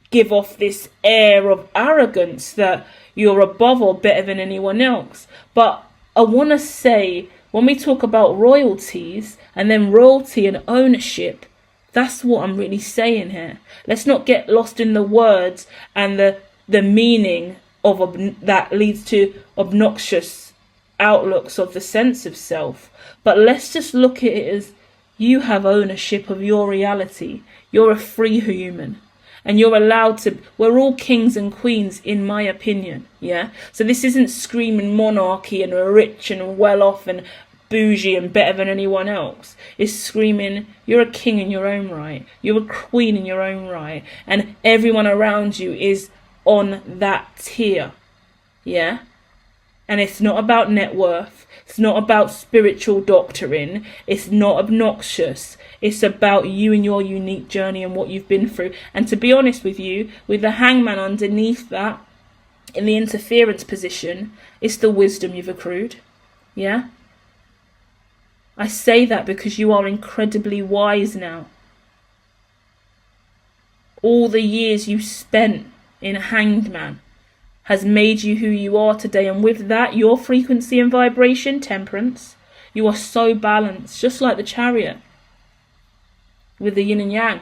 give off this air of arrogance that you're above or better than anyone else. But I want to say, when we talk about royalties and then royalty and ownership, that's what I'm really saying here. Let's not get lost in the words and the meaning of that leads to obnoxious outlooks of the sense of self. But let's just look at it as you have ownership of your reality. You're a free human. And you're allowed to, we're all kings and queens, in my opinion, yeah? So this isn't screaming monarchy and we're rich and well off and bougie and better than anyone else. It's screaming, you're a king in your own right. You're a queen in your own right. And everyone around you is on that tier, yeah? And it's not about net worth. It's not about spiritual doctrine. It's not obnoxious. It's about you and your unique journey and what you've been through. And to be honest with you, with the Hangman underneath that, in the interference position, it's the wisdom you've accrued. Yeah? I say that because you are incredibly wise now. All the years you spent in Hanged Man has made you who you are today. And with that, your frequency and vibration, Temperance, you are so balanced, just like the Chariot with the yin and yang.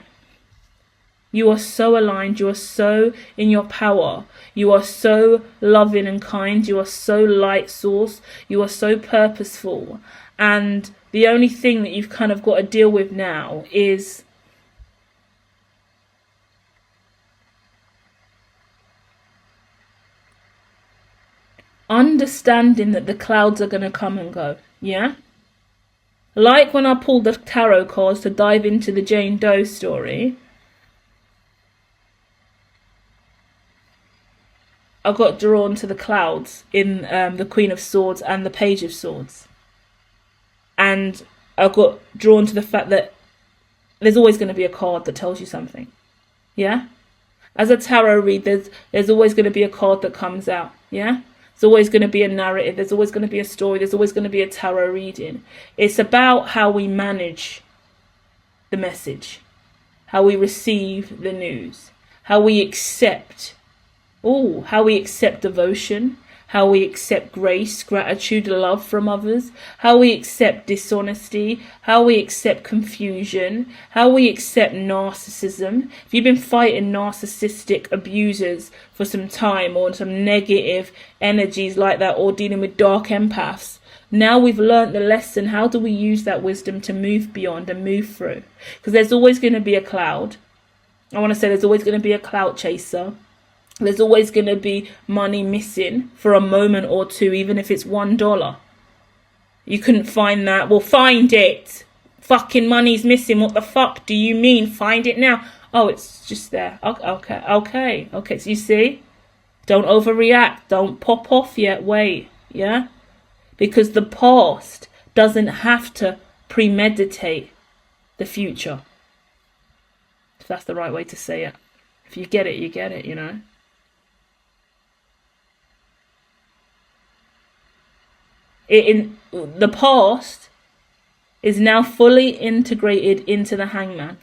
You are so aligned. You are so in your power. You are so loving and kind. You are so light source. You are so purposeful. And the only thing that you've kind of got to deal with now is understanding that the clouds are going to come and go. Yeah? Like when I pulled the tarot cards to dive into the Jane Doe story, I got drawn to the clouds in the Queen of Swords and the Page of Swords. And I got drawn to the fact that there's always going to be a card that tells you something. Yeah? As a tarot read, there's always going to be a card that comes out, yeah? There's always going to be a narrative, there's always going to be a story, there's always going to be a tarot reading. It's about how we manage the message, how we receive the news, how we accept, devotion, how we accept grace, gratitude, love from others, how we accept dishonesty, how we accept confusion, how we accept narcissism. If you've been fighting narcissistic abusers for some time, or some negative energies like that, or dealing with dark empaths, now we've learned the lesson. How do we use that wisdom to move beyond and move through? Because there's always going to be a cloud. I want to say there's always going to be a cloud chaser. There's always going to be money missing for a moment or two, even if it's $1. You couldn't find that. Well, find it. Fucking money's missing. What the fuck do you mean? Find it now. Oh, it's just there. Okay. So you see? Don't overreact. Don't pop off yet. Wait. Yeah? Because the past doesn't have to premeditate the future. If that's the right way to say it. If you get it, you get it, you know? In the past is now fully integrated into the Hangman.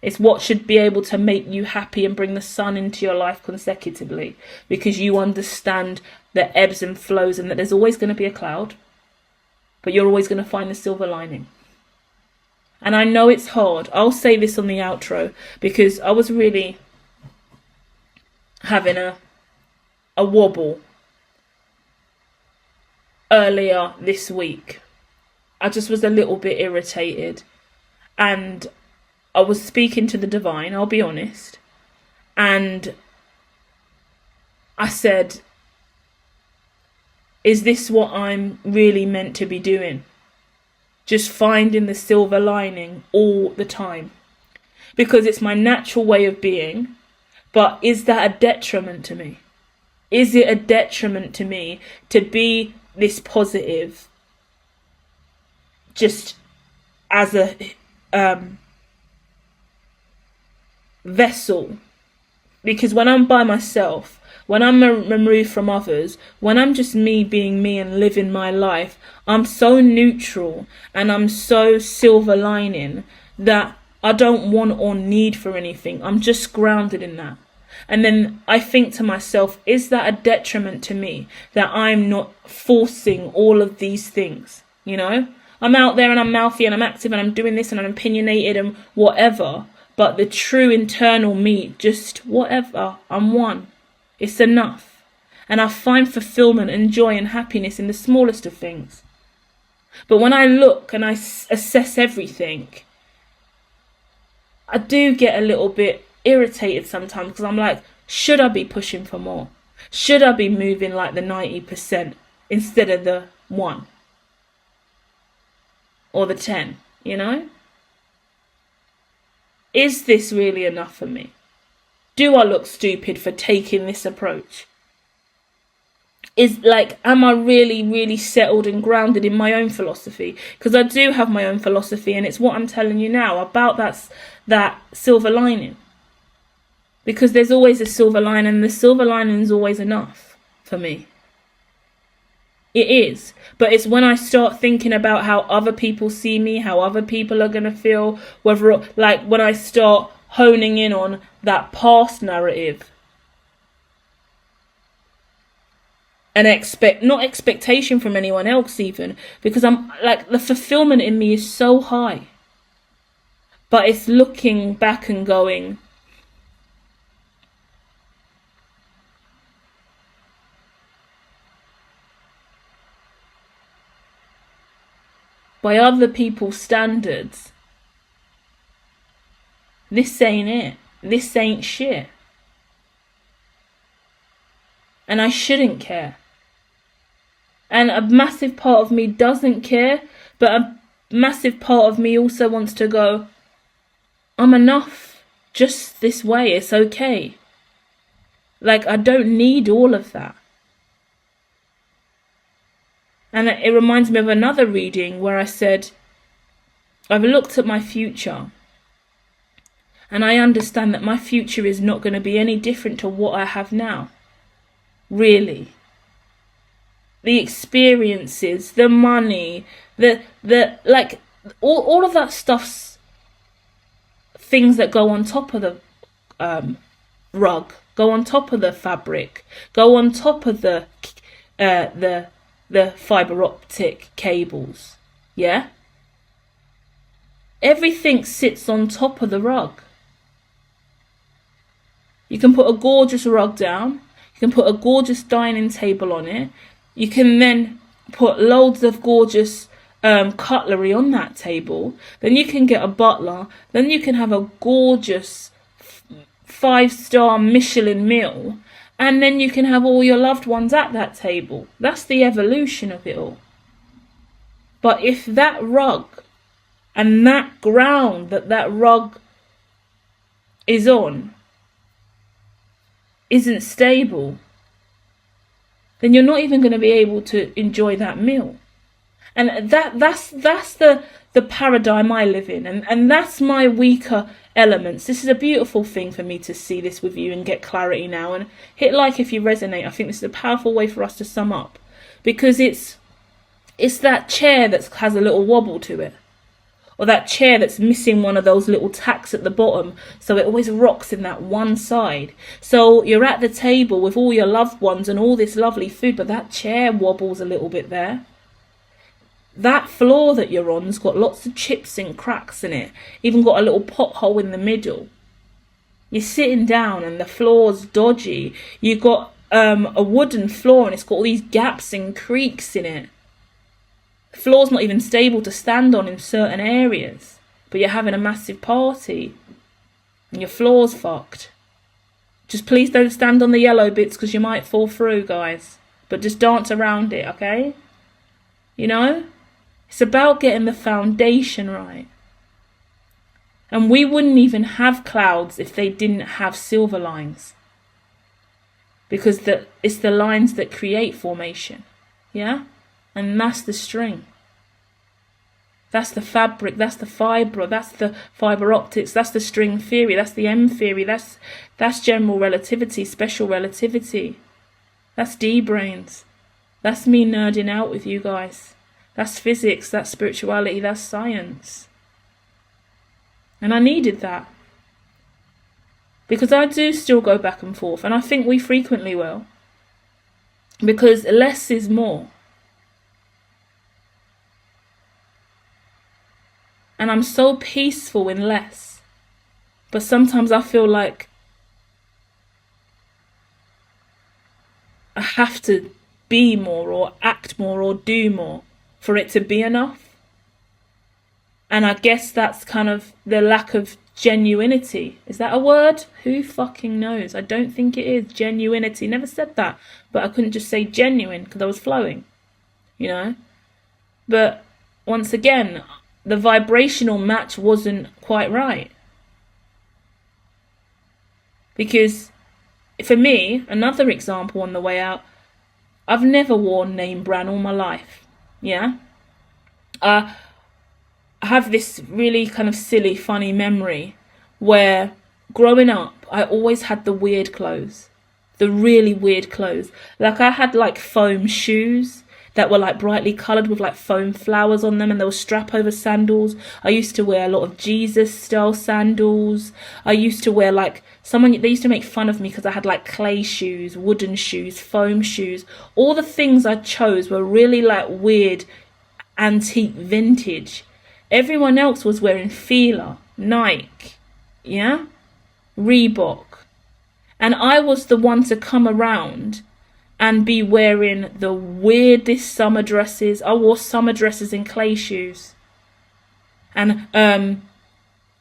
It's what should be able to make you happy and bring the sun into your life consecutively, because you understand the ebbs and flows, and that there's always going to be a cloud, but you're always going to find the silver lining. And I know it's hard. I'll say this on the outro, because I was really having a wobble earlier this week. I just was a little bit irritated, and I was speaking to the divine, I'll be honest, and I said, is this what I'm really meant to be doing? Just finding the silver lining all the time, because it's my natural way of being. But is that a detriment to me? Is it a detriment to me to be this positive just as a vessel? Because when I'm by myself, when I'm removed from others, when I'm just me being me and living my life, I'm so neutral and I'm so silver lining that I don't want or need for anything. I'm just grounded in that. And then I think to myself, is that a detriment to me that I'm not forcing all of these things? You know, I'm out there and I'm mouthy and I'm active and I'm doing this and I'm opinionated and whatever. But the true internal me, just whatever, I'm one. It's enough. And I find fulfillment and joy and happiness in the smallest of things. But when I look and I assess everything, I do get a little bit irritated sometimes, because I'm like, should I be pushing for more? Should I be moving like the 90% instead of the 1 or the 10, you know? Is this really enough for me? Do I look stupid for taking this approach? Am I really, really settled and grounded in my own philosophy? Because I do have my own philosophy, and it's what I'm telling you now about that silver lining. Because there's always a silver lining, and the silver lining is always enough for me. It is. But it's when I start thinking about how other people see me, how other people are going to feel, when I start honing in on that past narrative, and not expectation from anyone else even, because I'm like, the fulfillment in me is so high. But it's looking back and going, by other people's standards, this ain't it. This ain't shit. And I shouldn't care. And a massive part of me doesn't care, but a massive part of me also wants to go, I'm enough just this way. It's okay. Like, I don't need all of that. And it reminds me of another reading where I said, I've looked at my future And I understand that my future is not going to be any different to what I have now. Really. The experiences, the money, the like, all of that stuff's things that go on top of the rug, go on top of the fabric, go on top of the fiber optic cables. Yeah? Everything sits on top of the rug. You can put a gorgeous rug down. You can put a gorgeous dining table on it. You can then put loads of gorgeous cutlery on that table. Then you can get a butler. Then you can have a gorgeous 5-star Michelin meal. And then you can have all your loved ones at that table. That's the evolution of it all. But if that rug and that ground that rug is on isn't stable, then you're not even going to be able to enjoy that meal. And that's the paradigm I live in, and that's my weaker elements. This is a beautiful thing for me to see this with you and get clarity now. And hit like if you resonate. I think this is a powerful way for us to sum up, because it's that chair that has a little wobble to it, or that chair that's missing one of those little tacks at the bottom, so it always rocks in that one side. So you're at the table with all your loved ones and all this lovely food, but that chair wobbles a little bit there. That floor that you're on's got lots of chips and cracks in it, even got a little pothole in the middle. You're sitting down and the floor's dodgy. You've got a wooden floor and it's got all these gaps and creaks in it. The floor's not even stable to stand on in certain areas, but you're having a massive party and your floor's fucked. Just please don't stand on the yellow bits because you might fall through, guys. But just dance around it, okay? You know? It's about getting the foundation right. And we wouldn't even have clouds if they didn't have silver lines. Because it's the lines that create formation. Yeah? And that's the string. That's the fabric, that's the fibre, that's the fibre optics, that's the string theory, that's the M theory, that's general relativity, special relativity. That's D-brains. That's me nerding out with you guys. That's physics, that's spirituality, that's science. And I needed that. Because I do still go back and forth, and I think we frequently will. Because less is more. And I'm so peaceful in less. But sometimes I feel like I have to be more or act more or do more for it to be enough. And I guess that's kind of the lack of genuinity. Is that a word? Who fucking knows? I don't think it is. Genuinity. Never said that. But I couldn't just say genuine because I was flowing. You know? But once again, the vibrational match wasn't quite right. Because for me, another example on the way out, I've never worn name brand all my life. Yeah? I have this really kind of silly, funny memory where growing up, I always had the weird clothes. The really weird clothes. Like I had like foam shoes that were like brightly coloured with like foam flowers on them, and there were strap over sandals. I used to wear a lot of Jesus style sandals. I used to wear like they used to make fun of me because I had like clay shoes, wooden shoes, foam shoes. All the things I chose were really like weird, antique, vintage. Everyone else was wearing Fila, Nike, yeah, Reebok, and I was the one to come around and be wearing the weirdest summer dresses. I wore summer dresses in clay shoes. And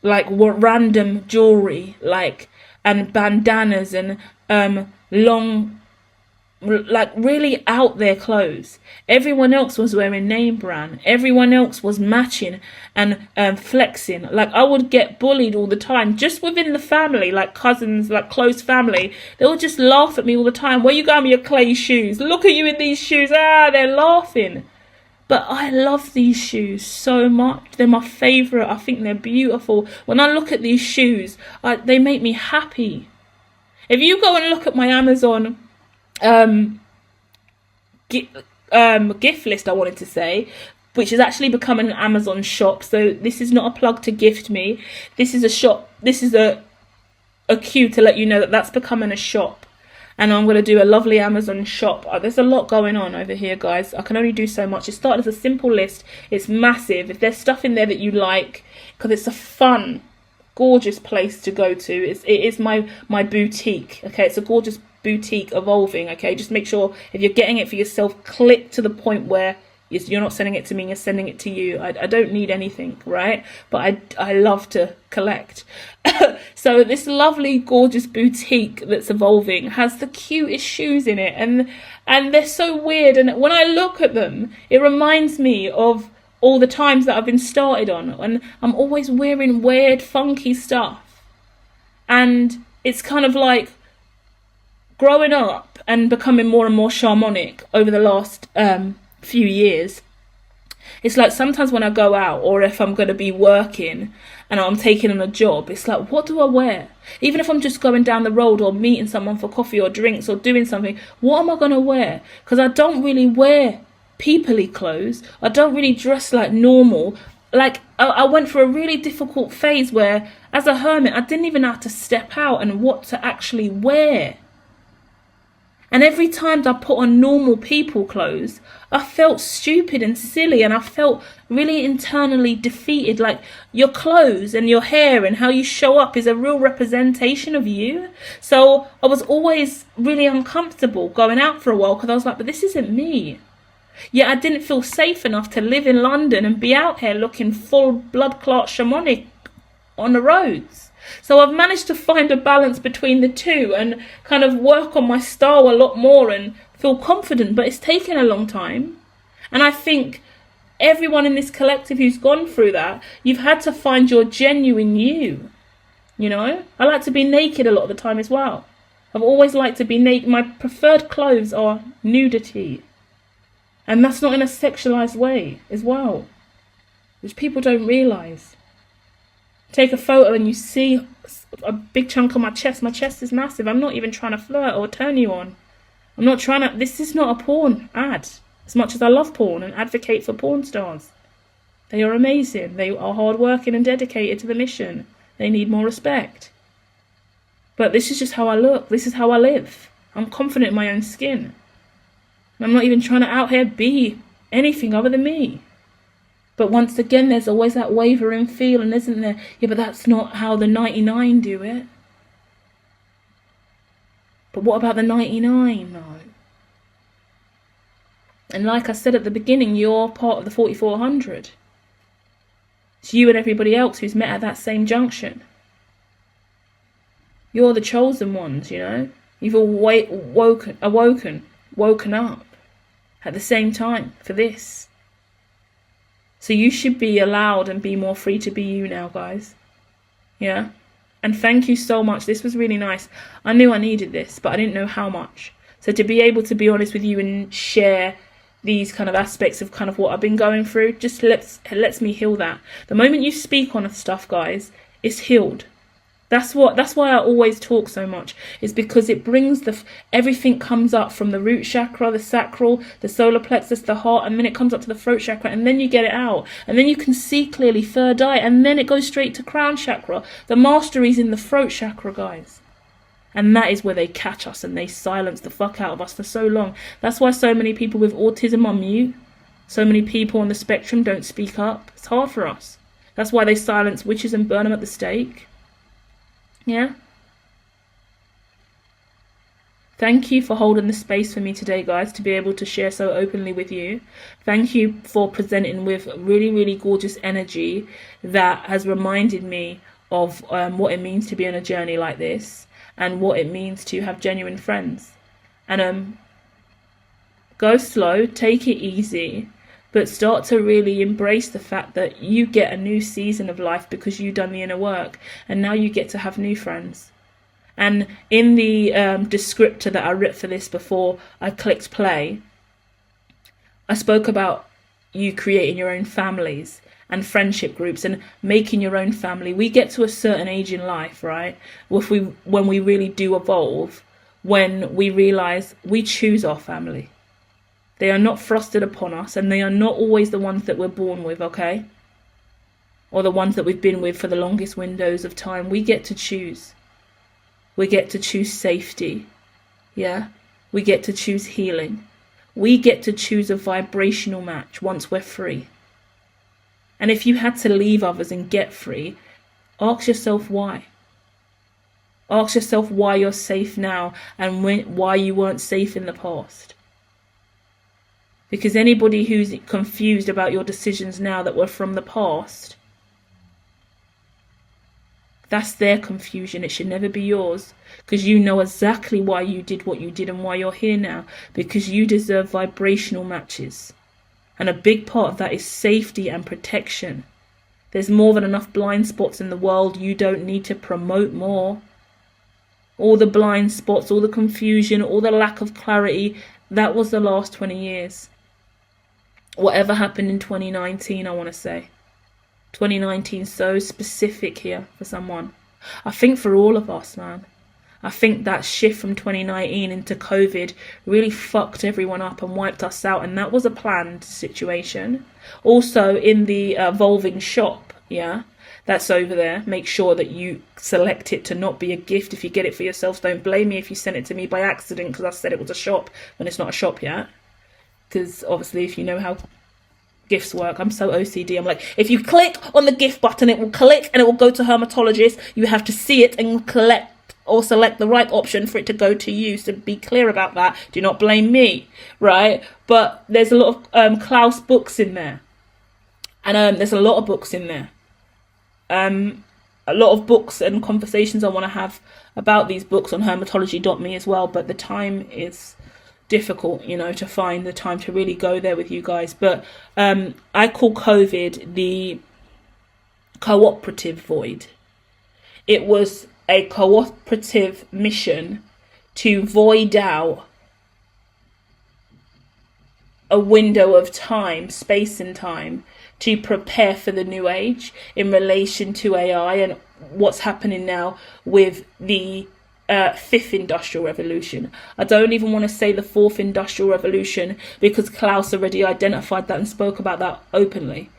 like random jewelry, like, and bandanas and long, like really out there clothes. Everyone else was wearing name brand. Everyone else was matching and flexing. Like I would get bullied all the time, just within the family, like cousins, like close family. They would just laugh at me all the time. Where you going with your clay shoes? Look at you in these shoes. They're laughing. But I love these shoes so much. They're my favourite. I think they're beautiful. When I look at these shoes, they make me happy. If you go and look at my Amazon gift list, I wanted to say, which is actually becoming an Amazon shop. So this is not a plug to gift me. This is a shop. This is a cue to let you know that that's becoming a shop. And I'm going to do a lovely Amazon shop. There's a lot going on over here, guys. I can only do so much. It started as a simple list. It's massive. If there's stuff in there that you like, because it's a fun, gorgeous place to go to. It is my boutique. Okay, it's a gorgeous boutique evolving. Okay, just make sure if you're getting it for yourself, click to the point where you're not sending it to me, you're sending it to you. I don't need anything, right? But I love to collect. So this lovely, gorgeous boutique that's evolving has the cutest shoes in it. And they're so weird. And when I look at them, it reminds me of all the times that I've been started on. And I'm always wearing weird, funky stuff. And it's kind of like growing up and becoming more and more shamanic over the last few years. It's like sometimes when I go out, or if I'm going to be working and I'm taking on a job, it's like, what do I wear? Even if I'm just going down the road or meeting someone for coffee or drinks or doing something, what am I going to wear? Because I don't really wear peoply clothes. I don't really dress like normal. Like I went through a really difficult phase where as a hermit I didn't even know how to step out and what to actually wear. And every time I put on normal people clothes, I felt stupid and silly, and I felt really internally defeated. Like, your clothes and your hair and how you show up is a real representation of you. So I was always really uncomfortable going out for a while, because I was like, but this isn't me. Yet I didn't feel safe enough to live in London and be out here looking full blood clot shamanic on the roads. So I've managed to find a balance between the two and kind of work on my style a lot more and feel confident, but it's taken a long time. And I think everyone in this collective who's gone through that, you've had to find your genuine you. You know, I like to be naked a lot of the time as well. I've always liked to be naked. My preferred clothes are nudity. And that's not in a sexualized way as well, which people don't realise. Take a photo and you see a big chunk of my chest. My chest is massive. I'm not even trying to flirt or turn you on. I'm not trying to... This is not a porn ad. As much as I love porn and advocate for porn stars. They are amazing. They are hardworking and dedicated to the mission. They need more respect. But this is just how I look. This is how I live. I'm confident in my own skin. I'm not even trying to out here be anything other than me. But once again, there's always that wavering feeling, isn't there? Yeah, but that's not how the 99 do it. But what about the 99, though? And like I said at the beginning, you're part of the 4400. It's you and everybody else who's met at that same junction. You're the chosen ones, you know? You've all woken up at the same time for this. So you should be allowed and be more free to be you now, guys. Yeah? And thank you so much. This was really nice. I knew I needed this, but I didn't know how much. So to be able to be honest with you and share these kind of aspects of kind of what I've been going through, just lets me heal that. The moment you speak on stuff, guys, it's healed. That's why I always talk so much, is because it brings everything comes up from the root chakra, the sacral, the solar plexus, the heart, and then it comes up to the throat chakra, and then you get it out, and then you can see clearly, third eye, and then it goes straight to crown chakra. The mastery's in the throat chakra, guys. And that is where they catch us and they silence the fuck out of us for so long. That's why so many people with autism are mute. So many people on the spectrum don't speak up. It's hard for us. That's why they silence witches and burn them at the stake. Yeah? Thank you for holding the space for me today, guys, to be able to share so openly with you. Thank you for presenting with really, really gorgeous energy that has reminded me of what it means to be on a journey like this and what it means to have genuine friends. And go slow, take it easy, but start to really embrace the fact that you get a new season of life because you've done the inner work, and now you get to have new friends. And in the descriptor that I wrote for this before I clicked play, I spoke about you creating your own families and friendship groups and making your own family. We get to a certain age in life, right? When we really do evolve, when we realize we choose our family. They are not thrusted upon us, and they are not always the ones that we're born with, okay? Or the ones that we've been with for the longest windows of time. We get to choose. We get to choose safety. Yeah? We get to choose healing. We get to choose a vibrational match once we're free. And if you had to leave others and get free, ask yourself why. Ask yourself why you're safe now and why you weren't safe in the past. Because anybody who's confused about your decisions now that were from the past, that's their confusion. It should never be yours. Because you know exactly why you did what you did and why you're here now. Because you deserve vibrational matches. And a big part of that is safety and protection. There's more than enough blind spots in the world. You don't need to promote more. All the blind spots, all the confusion, all the lack of clarity, that was the last 20 years. Whatever happened in 2019, I want to say. 2019 so specific here for someone. I think for all of us, man. I think that shift from 2019 into COVID really fucked everyone up and wiped us out. And that was a planned situation. Also in the evolving shop, yeah, that's over there. Make sure that you select it to not be a gift. If you get it for yourself, don't blame me if you sent it to me by accident because I said it was a shop when it's not a shop yet. Because obviously if you know how gifts work, I'm so OCD. I'm like, if you click on the gift button, it will click and it will go to Hermitologist. You have to see it and collect or select the right option for it to go to you. So be clear about that. Do not blame me, right? But there's a lot of Klaus books in there. And there's a lot of books in there. A lot of books and conversations I want to have about these books on hermitology.me as well. But the time is difficult, you know, to find the time to really go there with you guys. But I call COVID the cooperative void. It was a cooperative mission to void out a window of time, space and time, to prepare for the new age in relation to AI and what's happening now with the fifth industrial revolution. I don't even want to say the fourth industrial revolution because Klaus already identified that and spoke about that openly.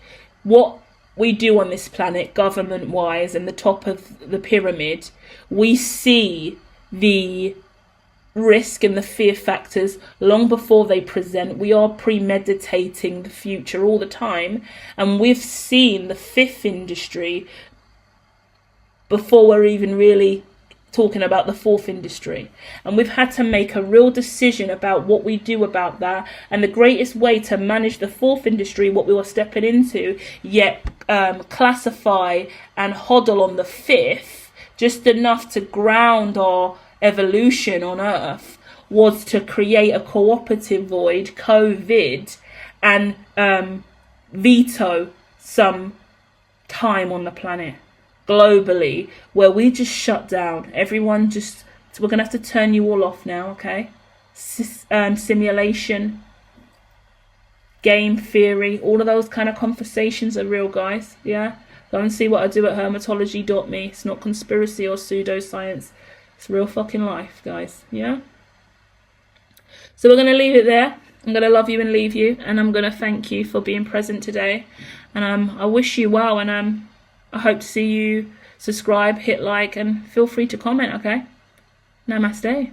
What we do on this planet, government-wise, and the top of the pyramid, we see the risk and the fear factors long before they present. We are premeditating the future all the time, and we've seen the fifth industry before we're even really talking about the fourth industry. And we've had to make a real decision about what we do about that. And the greatest way to manage the fourth industry, what we were stepping into, yet classify and hodl on the fifth, just enough to ground our evolution on Earth, was to create a cooperative void, COVID, and veto some time on the planet globally where we just shut down. Everyone just, we're gonna have to turn you all off now, okay? Simulation, game theory, all of those kind of conversations are real, guys. Yeah, go and see what I do at hermitology.me. It's not conspiracy or pseudoscience. It's real fucking life, guys. Yeah. So we're gonna leave it there. I'm gonna love you and leave you, and I'm gonna thank you for being present today. And I wish you well, and I hope to see you. Subscribe, hit like, and feel free to comment, okay? Namaste.